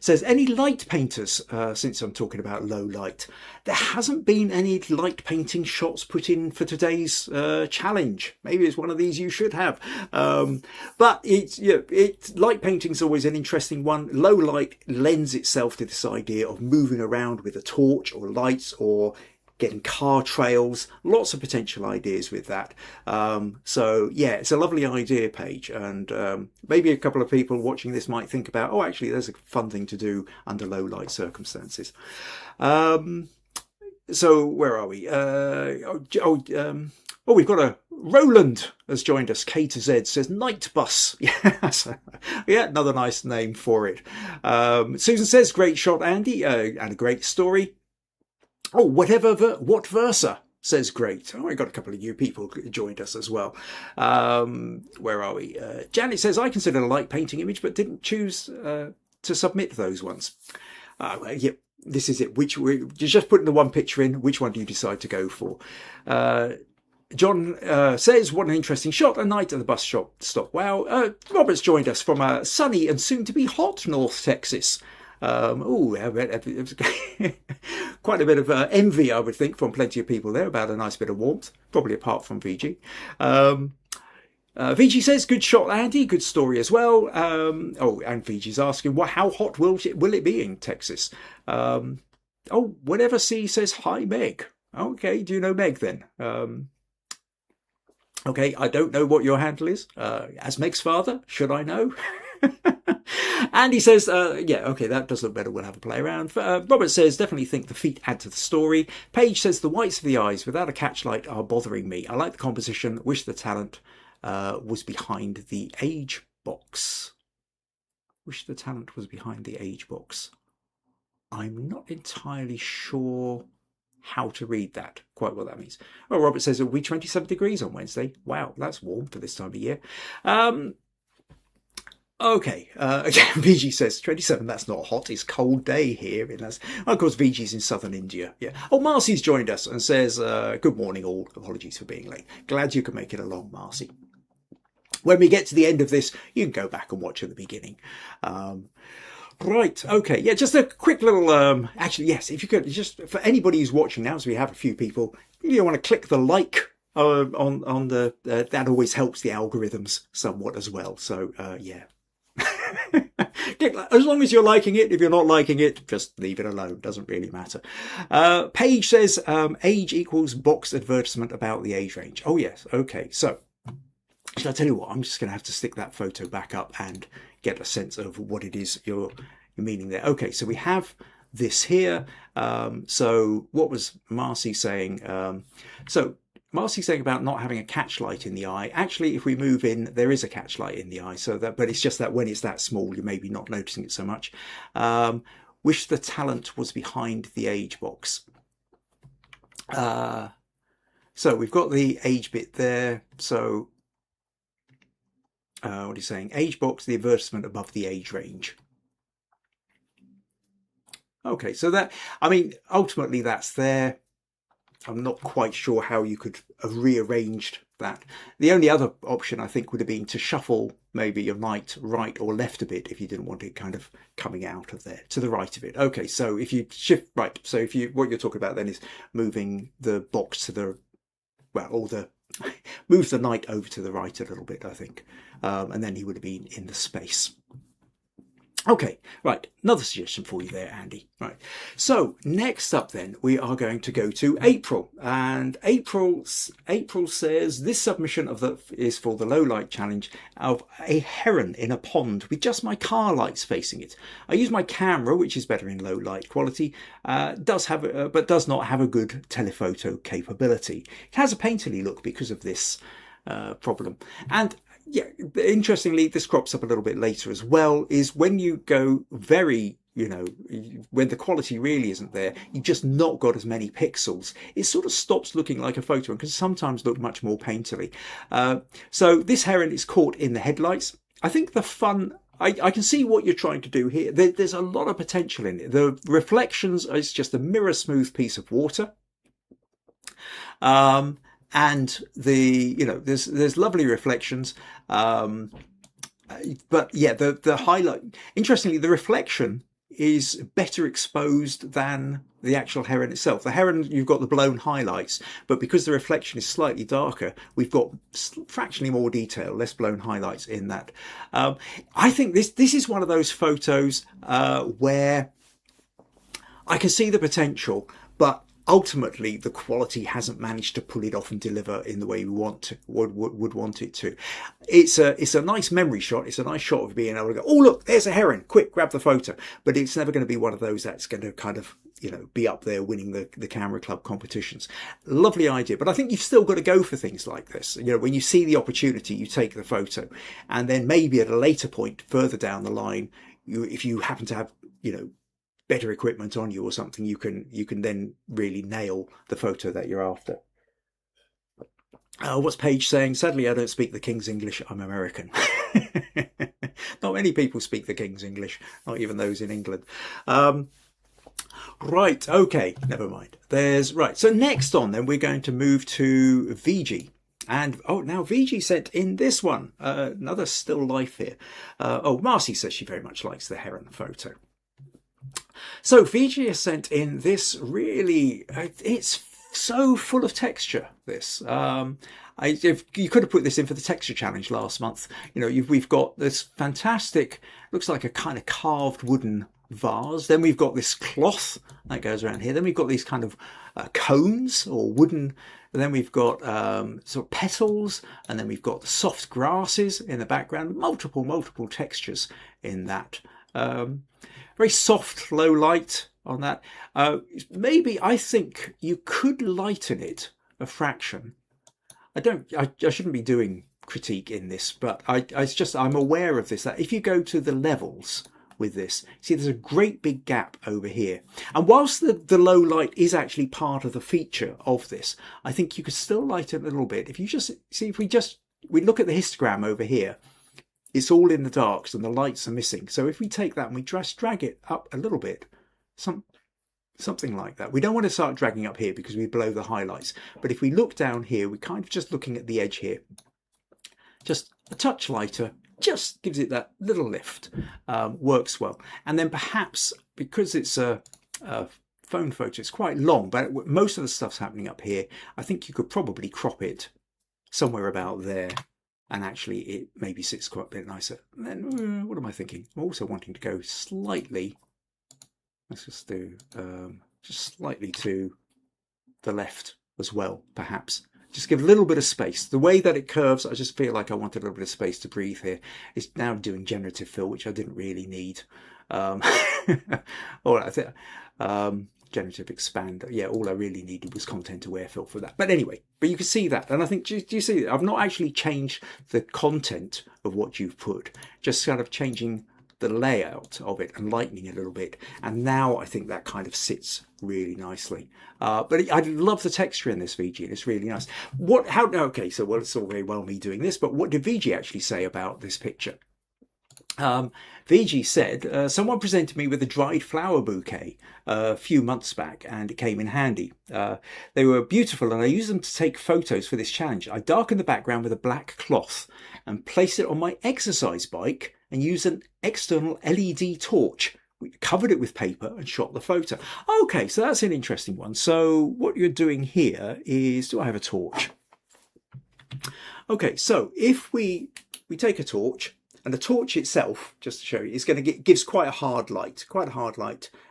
Says, any light painters, since I'm talking about low light? There hasn't been any light painting shots put in for today's challenge. Maybe it's one of these you should have. But light painting's always an interesting one. Low light lends itself to this idea of moving around with a torch or lights or getting car trails, lots of potential ideas with that. So yeah, it's a lovely idea, Paige, and maybe a couple of people watching this might think about, oh, actually there's a fun thing to do under low light circumstances. So where are we? We've got a Roland has joined us. K to Z says Night Bus. Yes, yeah, another nice name for it. Susan says, great shot, Andy, and a great story. Oh, what versa, says great. Oh, I got a couple of new people joined us as well. Where are we? Janet says, I considered a light painting image, but didn't choose to submit those ones. Yeah, this is it. You're just putting the one picture in. Which one do you decide to go for? John says, what an interesting shot. A night at the bus stop. Wow. Robert's joined us from a sunny and soon to be hot North Texas. Quite a bit of envy, I would think, from plenty of people there about a nice bit of warmth, probably apart from Viji. Viji says, good shot, Andy, good story as well. And Viji's asking, well, how hot will it be in Texas? Whatever C says, hi, Meg. Okay, do you know Meg then? Okay, I don't know what your handle is. As Meg's father, should I know? Andy says, yeah, okay, that does look better. We'll have a play around. Robert says, definitely think the feet add to the story. Paige says, the whites of the eyes without a catchlight are bothering me. I like the composition. Wish the talent was behind the age box. Wish the talent was behind the age box. I'm not entirely sure how to read that, quite what that means. Well, Robert says it'll be 27 degrees on Wednesday. Wow, that's warm for this time of year. Okay, again, Viji says 27, that's not hot, it's cold day here. Of course, Viji's in southern India. Yeah. Oh, Marcy's joined us and says, good morning all, apologies for being late. Glad you could make it along, Marcy. When we get to the end of this, you can go back and watch at the beginning. Right, okay, yeah, just a quick little, actually, yes, if you could, just for anybody who's watching now, so we have a few people, you want to click the like on the, that always helps the algorithms somewhat as well, so, yeah. As long as you're liking it, if you're not liking it, just leave it alone, doesn't really matter. Paige says, age equals box advertisement about the age range. Oh yes, okay, so, shall I tell you what, I'm just going to have to stick that photo back up and get a sense of what it is you're meaning there. Okay, so we have this here. So what was Marcy saying? So Marcy's saying about not having a catch light in the eye. Actually, if we move in, there is a catch light in the eye. So that, but it's just that when it's that small, you're maybe not noticing it so much. Wish the talent was behind the age box. So we've got the age bit there. So what are you saying? Age box, the advertisement above the age range. Okay, so that, I mean, ultimately that's there. I'm not quite sure how you could have rearranged that. The only other option I think would have been to shuffle maybe your light right or left a bit if you didn't want it kind of coming out of there, to the right of it. Okay, so if you shift, right, so if you, what you're talking about then is moving the box to the, well, or the, move the light over to the right a little bit, I think. And then he would have been in the space. Okay, right, another suggestion for you there, Andy. Right, so next up then, we are going to go to April. And April says, this submission is for the low light challenge of a heron in a pond with just my car lights facing it. I use my camera, which is better in low light quality, but does not have a good telephoto capability. It has a painterly look because of this problem. And yeah, interestingly, this crops up a little bit later as well, is when you go very, you know, when the quality really isn't there, you've just not got as many pixels. It sort of stops looking like a photo and can sometimes look much more painterly. So this heron is caught in the headlights. I think the fun, I can see what you're trying to do here. There's a lot of potential in it. The reflections is just a mirror smooth piece of water. And the, you know, there's lovely reflections. But yeah, the highlight, interestingly, the reflection is better exposed than the actual heron itself. The heron, you've got the blown highlights, but because the reflection is slightly darker, we've got fractionally more detail, less blown highlights in that. I think this is one of those photos where I can see the potential, but ultimately the quality hasn't managed to pull it off and deliver in the way we would want it to. It's a nice memory shot. It's a nice shot of being able to go, oh look, there's a heron, quick, grab the photo. But it's never going to be one of those that's going to kind of, you know, be up there winning the camera club competitions. Lovely idea, but I think you've still got to go for things like this. You know, when you see the opportunity, you take the photo, and then maybe at a later point further down the line, if you happen to have, you know, better equipment on you or something, you can then really nail the photo that you're after. What's Paige saying? Sadly, I don't speak the King's English. I'm American. Not many people speak the King's English, not even those in England. Right, okay, never mind. Right, so next on then we're going to move to Viji. And oh, now Viji sent in this one, another still life here. Oh, Marcy says she very much likes the heron photo. So Viji has sent in this really, it's so full of texture, this. If you could have put this in for the texture challenge last month. You know, we've got this fantastic, looks like a kind of carved wooden vase. Then we've got this cloth that goes around here. Then we've got these kind of cones or wooden. And then we've got sort of petals. And then we've got the soft grasses in the background. Multiple textures in that. Very soft, low light on that. Maybe I think you could lighten it a fraction. I shouldn't be doing critique in this, but I'm aware of this, that if you go to the levels with this. See, there's a great big gap over here. And whilst the low light is actually part of the feature of this, I think you could still light it a little bit. If you just see, if we look at the histogram over here, it's all in the darks and the lights are missing. So if we take that and we just drag it up a little bit, something like that. We don't want to start dragging up here because we blow the highlights. But if we look down here, we're kind of just looking at the edge here. Just a touch lighter, just gives it that little lift. Works well. And then perhaps, because it's a phone photo, it's quite long, but most of the stuff's happening up here. I think you could probably crop it somewhere about there. And actually it maybe sits quite a bit nicer. And then, what am I thinking? I'm also wanting to go slightly, let's just do just slightly to the left as well, perhaps. Just give a little bit of space. The way that it curves, I just feel like I want a little bit of space to breathe here. It's now doing generative fill, which I didn't really need. All right, I think Generative Expand. Yeah, all I really needed was content aware fill for that. But anyway, but you can see that. And I think, do you see that? I've not actually changed the content of what you've put, just kind of changing the layout of it and lightening it a little bit. And now I think that kind of sits really nicely. But I love the texture in this Viji. It's really nice. Okay, so well, it's all very well me doing this, but what did Viji actually say about this picture? Viji said, someone presented me with a dried flower bouquet a few months back and it came in handy. They were beautiful and I used them to take photos for this challenge. I darkened the background with a black cloth and placed it on my exercise bike and used an external LED torch. We covered it with paper and shot the photo. Okay, so that's an interesting one. So what you're doing here is, do I have a torch? Okay, so if we take a torch, and the torch itself, just to show you, is going to gives quite a hard light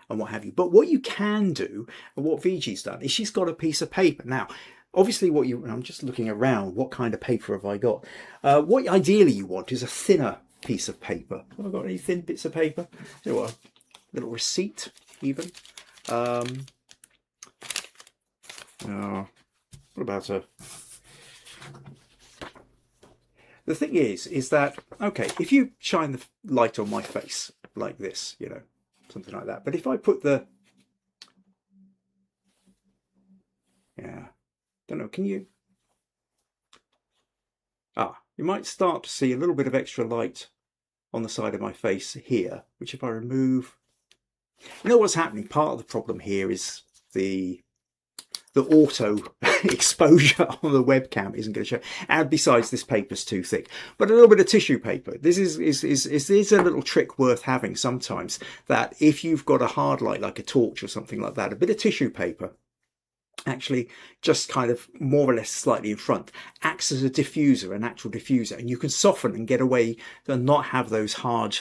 and what have you. But what you can do, and what Viji's done, is she's got a piece of paper. Now, obviously I'm just looking around, what kind of paper have I got? What ideally you want is a thinner piece of paper. Have I got any thin bits of paper? You know what, a little receipt even. What about a... The thing is that, okay, if you shine the light on my face like this, you know, something like that. But if I put the, yeah, don't know, can you? You might start to see a little bit of extra light on the side of my face here, which if I remove, you know what's happening? Part of the problem here is the auto exposure on the webcam isn't going to show. And besides, this paper's too thick. But a little bit of tissue paper. This is a little trick worth having sometimes, that if you've got a hard light like a torch or something like that, a bit of tissue paper actually just kind of more or less slightly in front acts as a diffuser, a natural diffuser, and you can soften and get away and not have those hard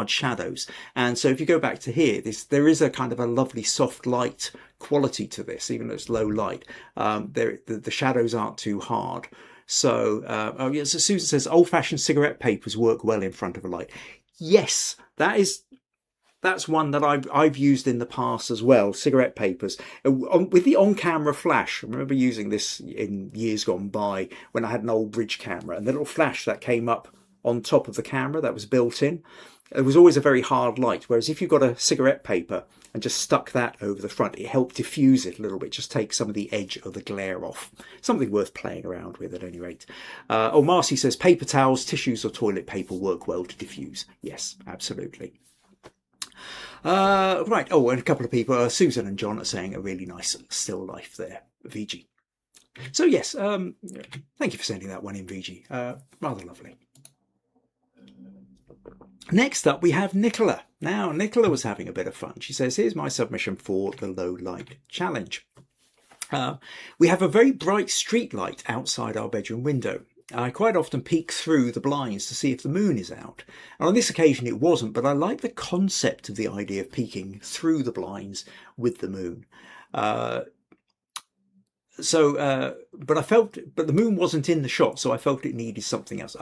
shadows. And so if you go back to here, there is a kind of a lovely soft light quality to this, even though it's low light. The shadows aren't too hard. So oh yes, so Susan says old-fashioned cigarette papers work well in front of a light. Yes, that's one that I've used in the past as well, cigarette papers. With the on-camera flash, I remember using this in years gone by when I had an old bridge camera, and the little flash that came up on top of the camera that was built in, it was always a very hard light. Whereas if you got a cigarette paper and just stuck that over the front, it helped diffuse it a little bit, just take some of the edge of the glare off. Something worth playing around with at any rate. Marcy says paper towels, tissues or toilet paper work well to diffuse. Yes, absolutely. Right. Oh, and a couple of people, Susan and John, are saying a really nice still life there, Viji. So yes, thank you for sending that one in, Viji. Rather lovely. Next up, we have Nicola. Now, Nicola was having a bit of fun. She says, here's my submission for the low light challenge. We have a very bright street light outside our bedroom window. I quite often peek through the blinds to see if the moon is out. And on this occasion it wasn't, but I like the concept of the idea of peeking through the blinds with the moon. But the moon wasn't in the shot, so I felt it needed something else.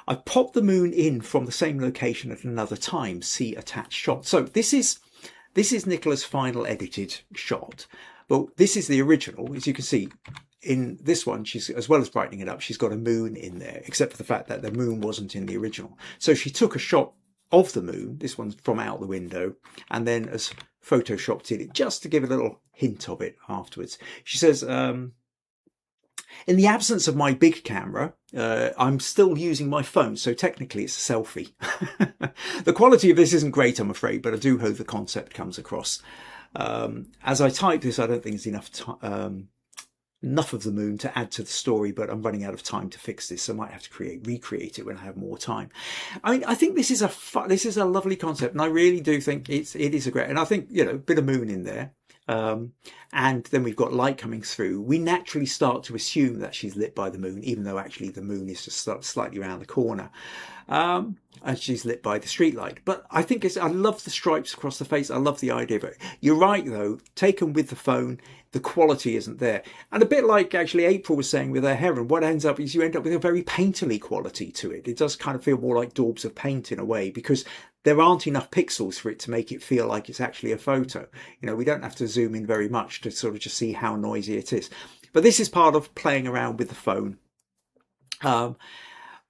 I popped the moon in from the same location at another time, see attached shot. So this is Nicola's final edited shot, but this is the original. As you can see, in this one, she's, as well as brightening it up, she's got a moon in there, except for the fact that the moon wasn't in the original. So she took a shot of the moon. This one's from out the window, and then has photoshopped it just to give a little hint of it afterwards. She says, in the absence of my big camera, I'm still using my phone, so technically it's a selfie. The quality of this isn't great, I'm afraid, but I do hope the concept comes across. As I type this, I don't think there's enough of the moon to add to the story, but I'm running out of time to fix this, so I might have to recreate it when I have more time. I mean, I think this is a lovely concept, and I really do think it is a great, and I think, you know, a bit of moon in there. And then we've got light coming through. We naturally start to assume that she's lit by the moon, even though actually the moon is just slightly around the corner. And she's lit by the street light. But I think I love the stripes across the face. I love the idea of it. You're right, though, taken with the phone, the quality isn't there. And a bit like actually April was saying with her Heron, what ends up is you end up with a very painterly quality to it. It does kind of feel more like daubs of paint in a way, because there aren't enough pixels for it to make it feel like it's actually a photo. You know, we don't have to zoom in very much to sort of just see how noisy it is. But this is part of playing around with the phone.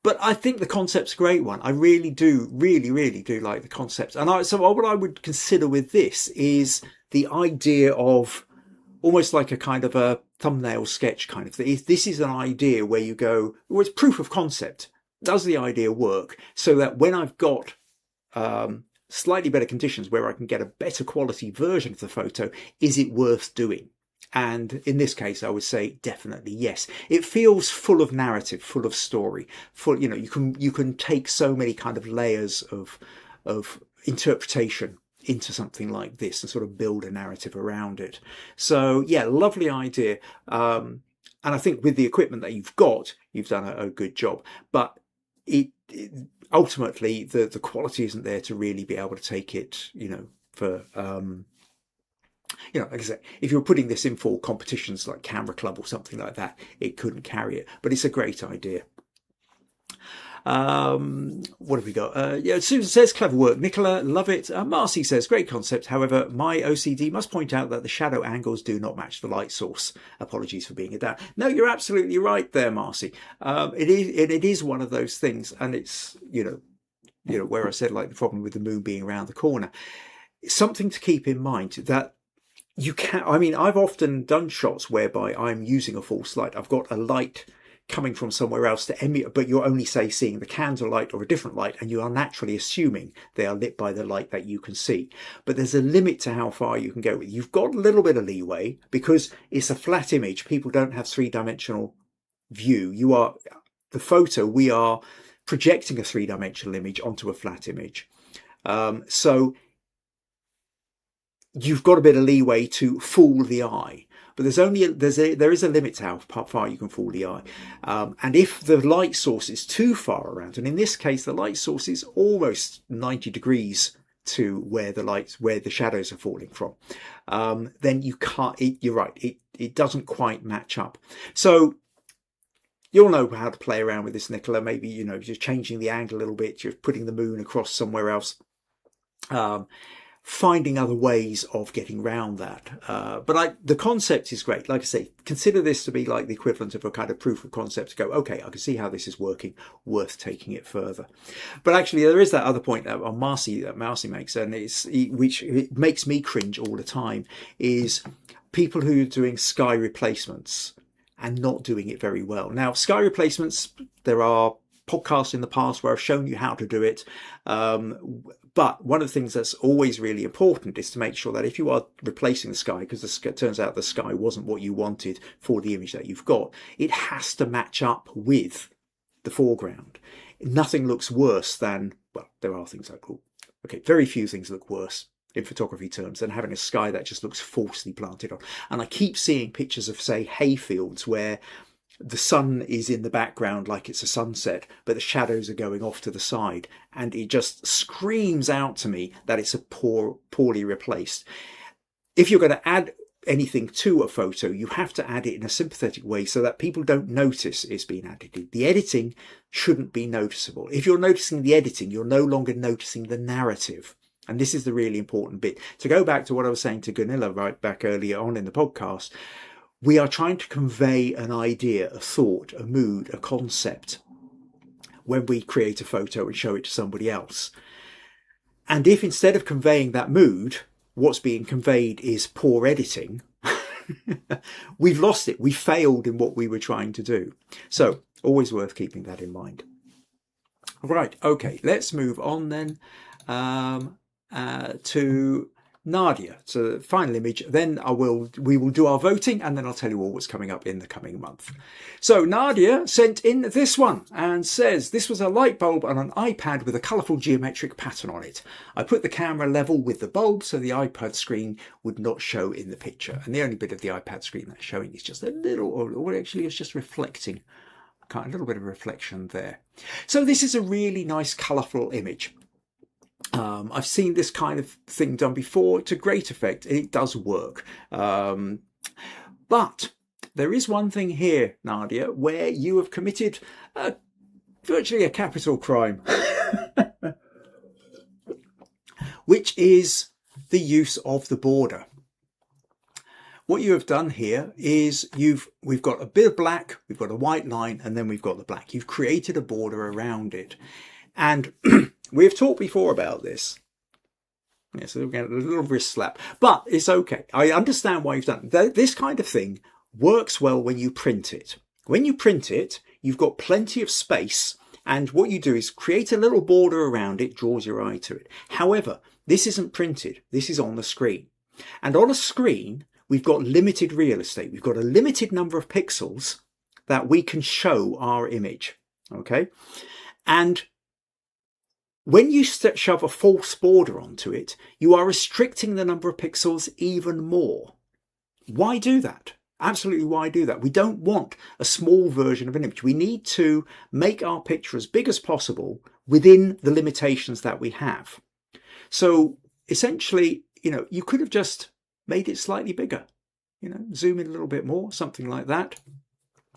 But I think the concept's a great one. I really do like the concept. And so what I would consider with this is the idea of almost like a kind of a thumbnail sketch kind of thing. This is an idea where you go, well, it's proof of concept. Does the idea work? So that when I've got slightly better conditions where I can get a better quality version of the photo, is it worth doing? And in this case, I would say definitely yes. It feels full of narrative, full of story, full, you know, you can take so many kind of layers of interpretation into something like this and sort of build a narrative around it. So yeah, lovely idea. And I think with the equipment that you've got, you've done a good job, but ultimately the quality isn't there to really be able to take it, you know, for, you know, like I say, if you're putting this in for competitions like Camera Club or something like that, it couldn't carry it, but it's a great idea. What have we got? Yeah, Susan says, clever work, Nicola, love it. Marcy says, great concept. However, my OCD must point out that the shadow angles do not match the light source. Apologies for being a dad. No, you're absolutely right there, Marcy. It is one of those things, and it's, you know, where I said like the problem with the moon being around the corner. It's something to keep in mind that you can, I mean, I've often done shots whereby I'm using a false light. I've got a light coming from somewhere else to emulate, but you're only, say, seeing the candle light or a different light, and you are naturally assuming they are lit by the light that you can see. But there's a limit to how far you can go with. You've got a little bit of leeway because it's a flat image. People don't have three-dimensional view. The photo, we are projecting a three-dimensional image onto a flat image. So you've got a bit of leeway to fool the eye. But there is a limit to how far you can fool the eye. And if the light source is too far around, and in this case, the light source is almost 90 degrees to where the shadows are falling from, then you can't, you're right, it doesn't quite match up. So you'll know how to play around with this, Nicola. Maybe, you know, just changing the angle a little bit, just putting the moon across somewhere else. Finding other ways of getting around that. But the concept is great. Like I say, consider this to be like the equivalent of a kind of proof of concept to go, okay, I can see how this is working, worth taking it further. But actually, there is that other point that Marcy makes, and which it makes me cringe all the time, is people who are doing sky replacements and not doing it very well. Now, sky replacements, there are podcasts in the past where I've shown you how to do it. But one of the things that's always really important is to make sure that if you are replacing the sky, because it turns out the sky wasn't what you wanted for the image that you've got, it has to match up with the foreground. Nothing looks worse than, well, there are things that look, okay, very few things look worse in photography terms than having a sky that just looks falsely planted on. And I keep seeing pictures of, say, hayfields where the sun is in the background like it's a sunset, but the shadows are going off to the side, and it just screams out to me that it's a poorly replaced. If you're going to add anything to a photo, you have to add it in a sympathetic way so that people don't notice it's been added. The editing shouldn't be noticeable. If you're noticing the editing, you're no longer noticing the narrative. And this is the really important bit. To go back to what I was saying to Gunilla right back earlier on in the podcast, we are trying to convey an idea, a thought, a mood, a concept when we create a photo and show it to somebody else. And if instead of conveying that mood, what's being conveyed is poor editing, we've lost it. We failed in what we were trying to do. So always worth keeping that in mind. Right, okay, let's move on then to Nadia. So the final image, then we will do our voting, and then I'll tell you all what's coming up in the coming month. So Nadia sent in this one and says, this was a light bulb on an iPad with a colourful geometric pattern on it. I put the camera level with the bulb so the iPad screen would not show in the picture. And the only bit of the iPad screen that's showing is just a little, or actually it's just reflecting, a little bit of reflection there. So this is a really nice colourful image. I've seen this kind of thing done before to great effect, and it does work. But there is one thing here, Nadia, where you have committed virtually a capital crime, which is the use of the border. What you have done here is we've got a bit of black, we've got a white line, and then we've got the black. You've created a border around it. And we've talked before about this. Yeah, so we're getting a little wrist slap, but it's okay. I understand why you've done it. This kind of thing works well when you print it. When you print it, you've got plenty of space, and what you do is create a little border around it, draws your eye to it. However, this isn't printed. This is on the screen. And on a screen, we've got limited real estate. We've got a limited number of pixels that we can show our image. Okay? And when you shove a false border onto it, you are restricting the number of pixels even more. Why do that? Absolutely, why do that? We don't want a small version of an image. We need to make our picture as big as possible within the limitations that we have. So essentially, you could have just made it slightly bigger. Zoom in a little bit more, something like that.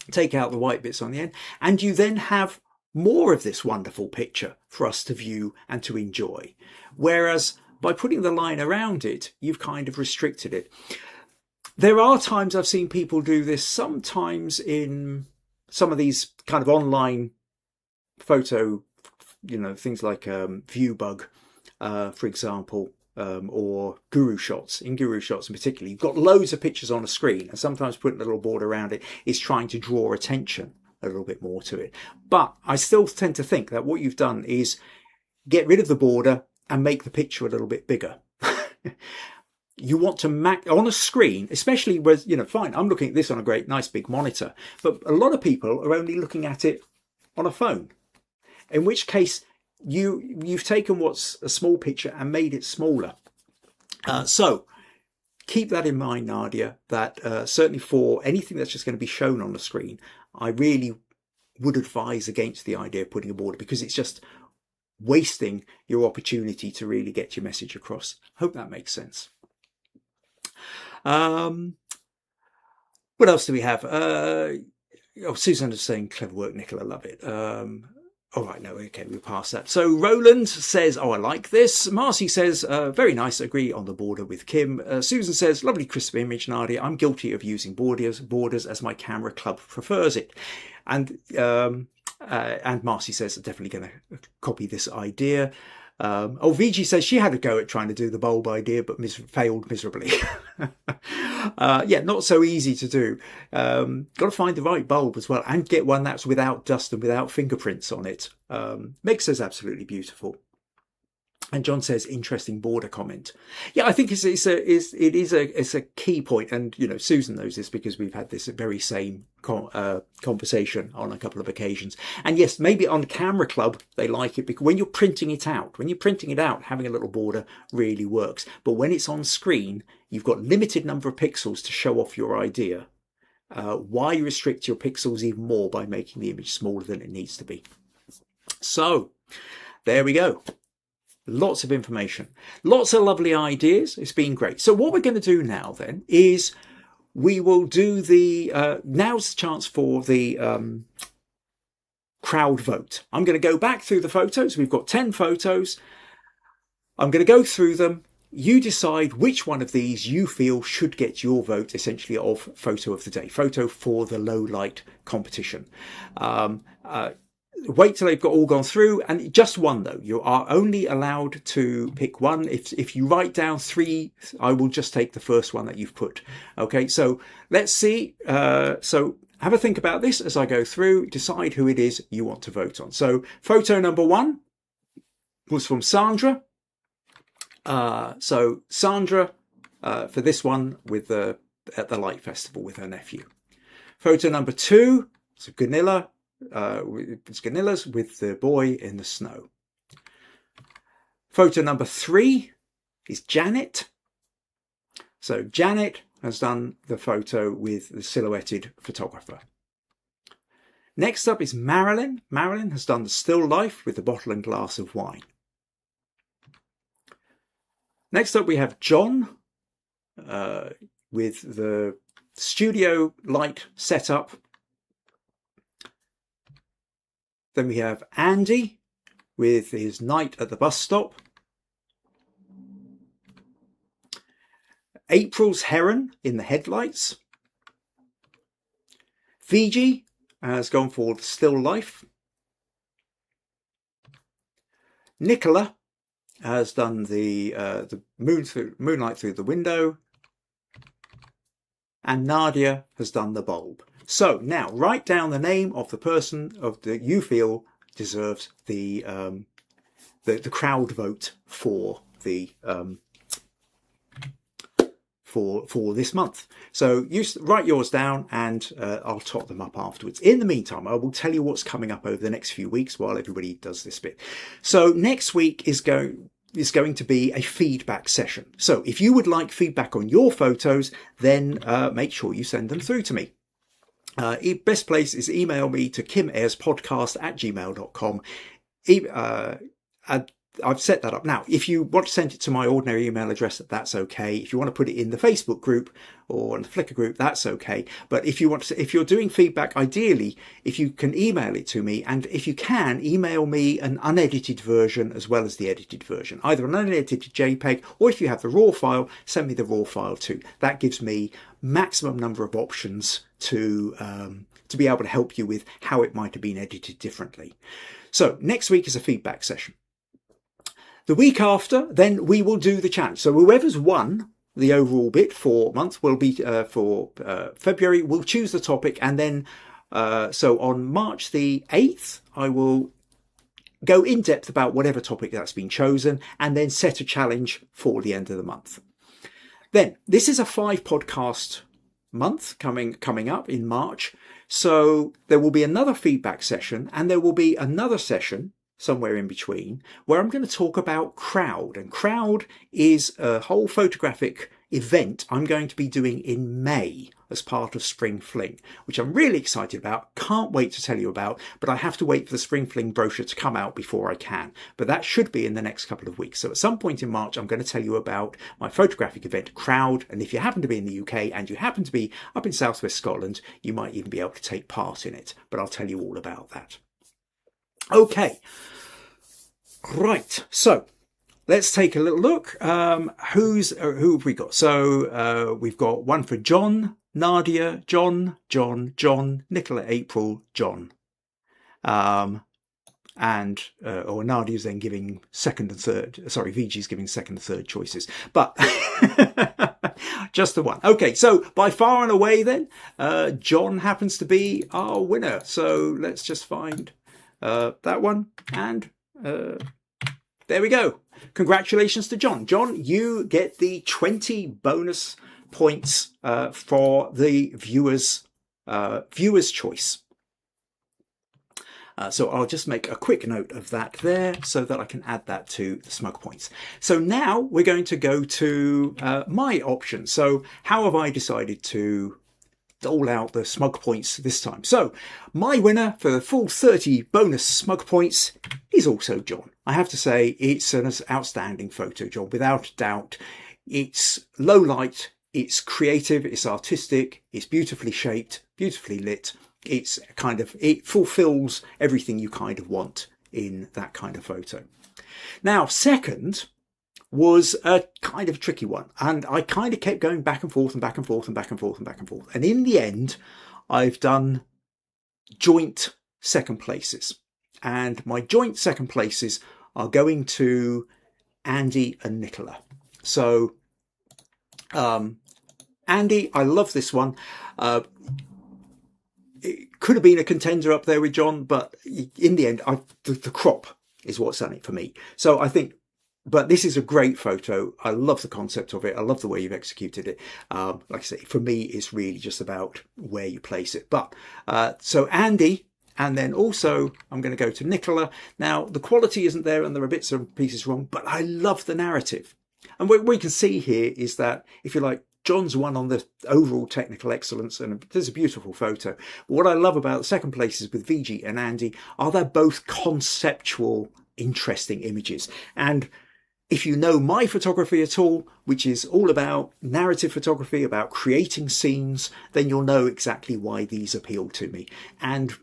Take out the white bits on the end, and you then have more of this wonderful picture for us to view and to enjoy. Whereas by putting the line around it, you've kind of restricted it. There are times I've seen people do this, sometimes in some of these kind of online photo, things like ViewBug, for example, or Guru Shots. In Guru Shots in particular, you've got loads of pictures on a screen, and sometimes putting a little border around it is trying to draw attention a little bit more to it. But I still tend to think that what you've done is get rid of the border and make the picture a little bit bigger. You want to on a screen, especially where, fine, I'm looking at this on a great, nice big monitor, but a lot of people are only looking at it on a phone, in which case you've taken what's a small picture and made it smaller. So keep that in mind, Nadia, that certainly for anything that's just going to be shown on the screen, I really would advise against the idea of putting a border, because it's just wasting your opportunity to really get your message across. Hope that makes sense. What else do we have? Susan is saying, clever work, Nicola, love it. All right, no, okay, we'll pass that. So Roland says, I like this. Marcy says, very nice, agree on the border with Kim. Susan says, lovely crisp image, Nadia. I'm guilty of using borders as my camera club prefers it. And Marcy says, definitely going to copy this idea. Viji says she had a go at trying to do the bulb idea, but failed miserably. Yeah, not so easy to do. Got to find the right bulb as well, and get one that's without dust and without fingerprints on it. Meg says absolutely beautiful. And John says, interesting border comment. Yeah, I think it is a key point. And, Susan knows this because we've had this very same conversation on a couple of occasions. And yes, maybe on Camera Club, they like it because when you're printing it out, having a little border really works. But when it's on screen, you've got limited number of pixels to show off your idea. Why restrict your pixels even more by making the image smaller than it needs to be? So there we go. Lots of information, lots of lovely ideas. It's been great. So what we're going to do now then is we will do now's the chance for the crowd vote. I'm going to go back through the photos. We've got 10 photos. I'm going to go through them. You decide which one of these you feel should get your vote, essentially, of photo of the day, photo for the low light competition. wait till they've got all gone through, and just one though. You are only allowed to pick one. If you write down 3, I will just take the first one that you've put. Okay, so let's see. So have a think about this as I go through. Decide who it is you want to vote on. So photo number 1 was from Sandra. So Sandra for this one with at the Light Festival with her nephew. Photo number 2, so Gunilla. It's Gunilla's with the boy in the snow. Photo number 3 is Janet. So Janet has done the photo with the silhouetted photographer. Next up is Marilyn. Marilyn has done the still life with the bottle and glass of wine. Next up we have John with the studio light setup. Then we have Andy with his night at the bus stop. April's Heron in the headlights. Viji has gone for the still life. Nicola has done the moonlight through the window. And Nadia has done the bulb. So now write down the name of the person that you feel deserves the crowd vote for the for this month. So you write yours down, and I'll top them up afterwards. In the meantime, I will tell you what's coming up over the next few weeks while everybody does this bit. So next week is going to be a feedback session. So if you would like feedback on your photos, then make sure you send them through to me. Best place is email me to kimayrspodcast@gmail.com. I've set that up. Now, if you want to send it to my ordinary email address, that's okay. If you want to put it in the Facebook group or in the Flickr group, that's okay. But if you're doing feedback, ideally, if you can email it to me, and if you can, email me an unedited version as well as the edited version, either an unedited JPEG, or if you have the raw file, send me the raw file too. That gives me maximum number of options to be able to help you with how it might have been edited differently. So next week is a feedback session. The week after, then we will do the challenge. So whoever's won the overall bit for month will be for February. We'll choose the topic, and then so on March the 8th, I will go in depth about whatever topic that's been chosen, and then set a challenge for the end of the month. Then this is a 5 podcast month coming up in March. So there will be another feedback session, and there will be another session somewhere in between where I'm going to talk about crowd. And crowd is a whole photographic event I'm going to be doing in May as part of Spring Fling, which I'm really excited about. Can't wait to tell you about, but I have to wait for the Spring Fling brochure to come out before I can. But that should be in the next couple of weeks. So at some point in March, I'm going to tell you about my photographic event, Crowd. And if you happen to be in the UK and you happen to be up in southwest Scotland, you might even be able to take part in it. But I'll tell you all about that. Okay. Right. So let's take a little look. Who have we got? So we've got one for John, Nadia, John, Nicola, April, John. Or Nadia's then giving second and third. Sorry, Viji's giving second and third choices. But just the one. Okay, so by far and away then, John happens to be our winner. So let's just find that one, and there we go. Congratulations to John. John, you get the 20 bonus points for the viewer's choice. So I'll just make a quick note of that there so that I can add that to the Smug Points. So now we're going to go to my options. So how have I decided to dole out the Smug Points this time? So my winner for the full 30 bonus Smug Points is also John. I have to say it's an outstanding photo, John, without doubt. It's low light, it's creative, it's artistic, it's beautifully shaped, beautifully lit. It fulfills everything you kind of want in that kind of photo. Now, second was a kind of tricky one, and I kind of kept going back and forth and back and forth and back and forth and back and forth. And in the end, I've done joint second places. And my joint second places are going to Andy and Nicola. So, Andy, I love this one. It could have been a contender up there with John, but in the end, the crop is what's done it for me. So I think, but this is a great photo. I love the concept of it. I love the way you've executed it. Like I say, for me, it's really just about where you place it. But so Andy, and then also I'm going to go to Nicola. Now, the quality isn't there and there are bits and pieces wrong, but I love the narrative. And what we can see here is that, if you like, John's won on the overall technical excellence, and there's a beautiful photo. But what I love about the second places with Viji and Andy are they're both conceptual, interesting images. And if you know my photography at all, which is all about narrative photography, about creating scenes, then you'll know exactly why these appeal to me. And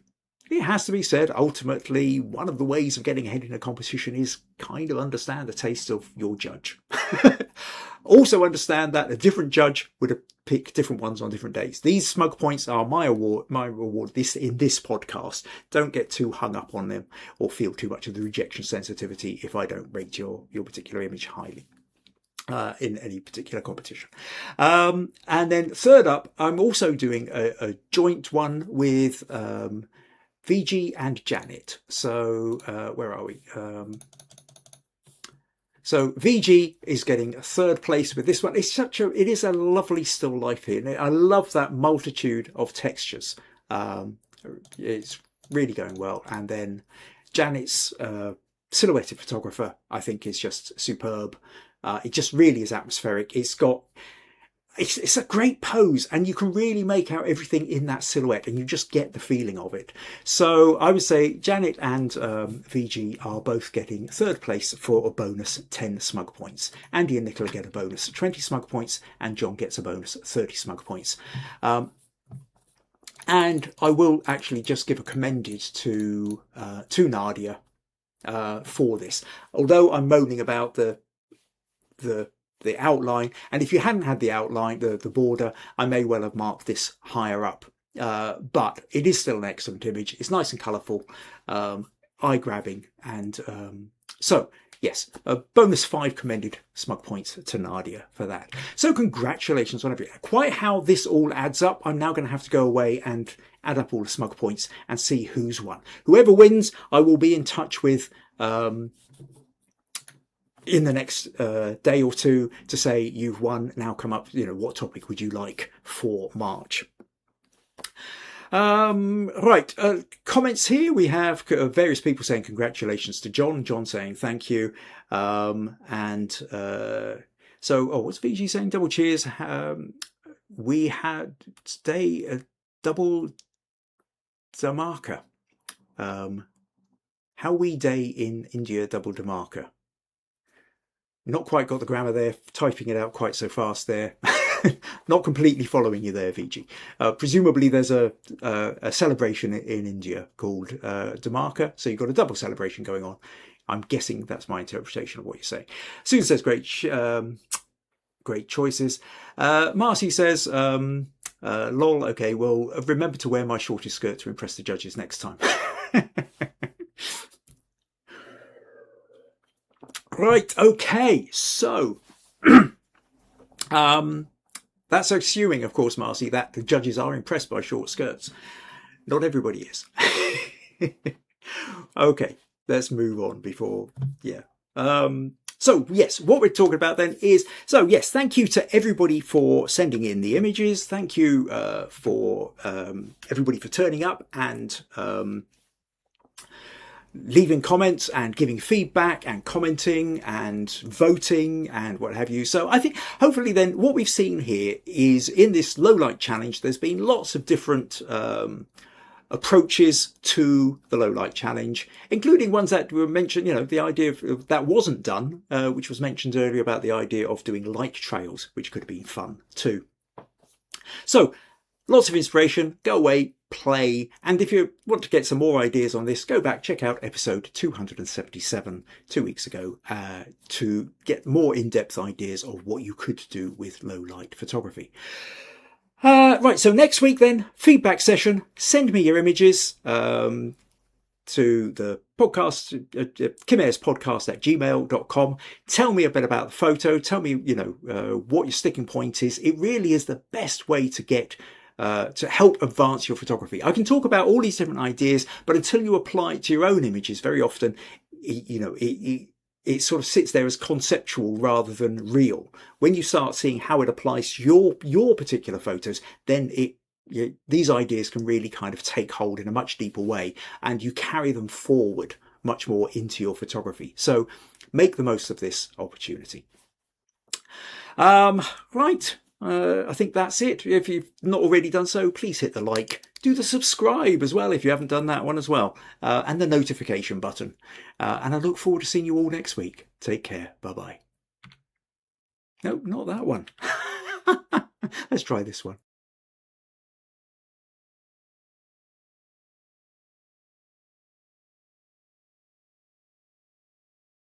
it has to be said, ultimately, one of the ways of getting ahead in a competition is kind of understand the taste of your judge. Also understand that a different judge would have picked different ones on different days. These Smug Points are my reward in this podcast. Don't get too hung up on them or feel too much of the rejection sensitivity if I don't rate your particular image highly. In any particular competition. And then third up, I'm also doing a joint one with Viji and Janet. So where are we? So Viji is getting a third place with this one. It is a lovely still life here. I love that multitude of textures. It's really going well. And then Janet's silhouetted photographer, I think, is just superb. It just really is atmospheric. It's a great pose, and you can really make out everything in that silhouette, and you just get the feeling of it. So I would say Janet and Viji are both getting third place for a bonus 10 Smug Points. Andy and Nicola get a bonus 20 Smug Points, and John gets a bonus 30 Smug Points. And I will actually just give a commended to Nadia for this. Although I'm moaning about the outline, and if you hadn't had the outline, the border, I may well have marked this higher up. But it is still an excellent image. It's nice and colourful, eye-grabbing, and so yes, a bonus 5 commended Smug Points to Nadia for that. So congratulations on everything. Quite how this all adds up, I'm now going to have to go away and add up all the Smug Points and see who's won. Whoever wins, I will be in touch with in the next day or two to say you've won. Now come up, what topic would you like for March? Right, comments here. We have various people saying congratulations to John. John saying thank you. What's Viji saying? Double cheers. We had today a double dhamarka. How we day in India double dhamarka. Not quite got the grammar there, typing it out quite so fast there. Not completely following you there, Viji. Presumably there's a celebration in India called Dhamarka, so you've got a double celebration going on. I'm guessing that's my interpretation of what you're saying. Susan says great choices. Marcy says, lol, okay, well, remember to wear my shortest skirt to impress the judges next time. Right, okay, so that's assuming, of course, Marcy, that the judges are impressed by short skirts. Not everybody is. Okay, let's move on before, yeah. So, yes, what we're talking about then is, so yes, thank you to everybody for sending in the images. Thank you for everybody for turning up and leaving comments and giving feedback and commenting and voting and what have you. So I think hopefully then what we've seen here is in this low light challenge, there's been lots of different approaches to the low light challenge, including ones that were mentioned, the idea of that wasn't done, which was mentioned earlier about the idea of doing light trails, which could have been fun too. So lots of inspiration, go away, play, and if you want to get some more ideas on this, go back, check out episode 277 2 weeks ago to get more in-depth ideas of what you could do with low light photography. Right, so next week then, feedback session. Send me your images. to the podcast, kimairspodcast@gmail.com. Tell me a bit about the photo. Tell me, what your sticking point is. It really is the best way to get to help advance your photography. I can talk about all these different ideas, but until you apply it to your own images, very often, it sort of sits there as conceptual rather than real. When you start seeing how it applies to your particular photos, then these ideas can really kind of take hold in a much deeper way, and you carry them forward much more into your photography. So make the most of this opportunity. Right. I think that's it. If you've not already done so, please hit the like. Do the subscribe as well if you haven't done that one as well. And the notification button. And I look forward to seeing you all next week. Take care. Bye-bye. No, not that one. Let's try this one.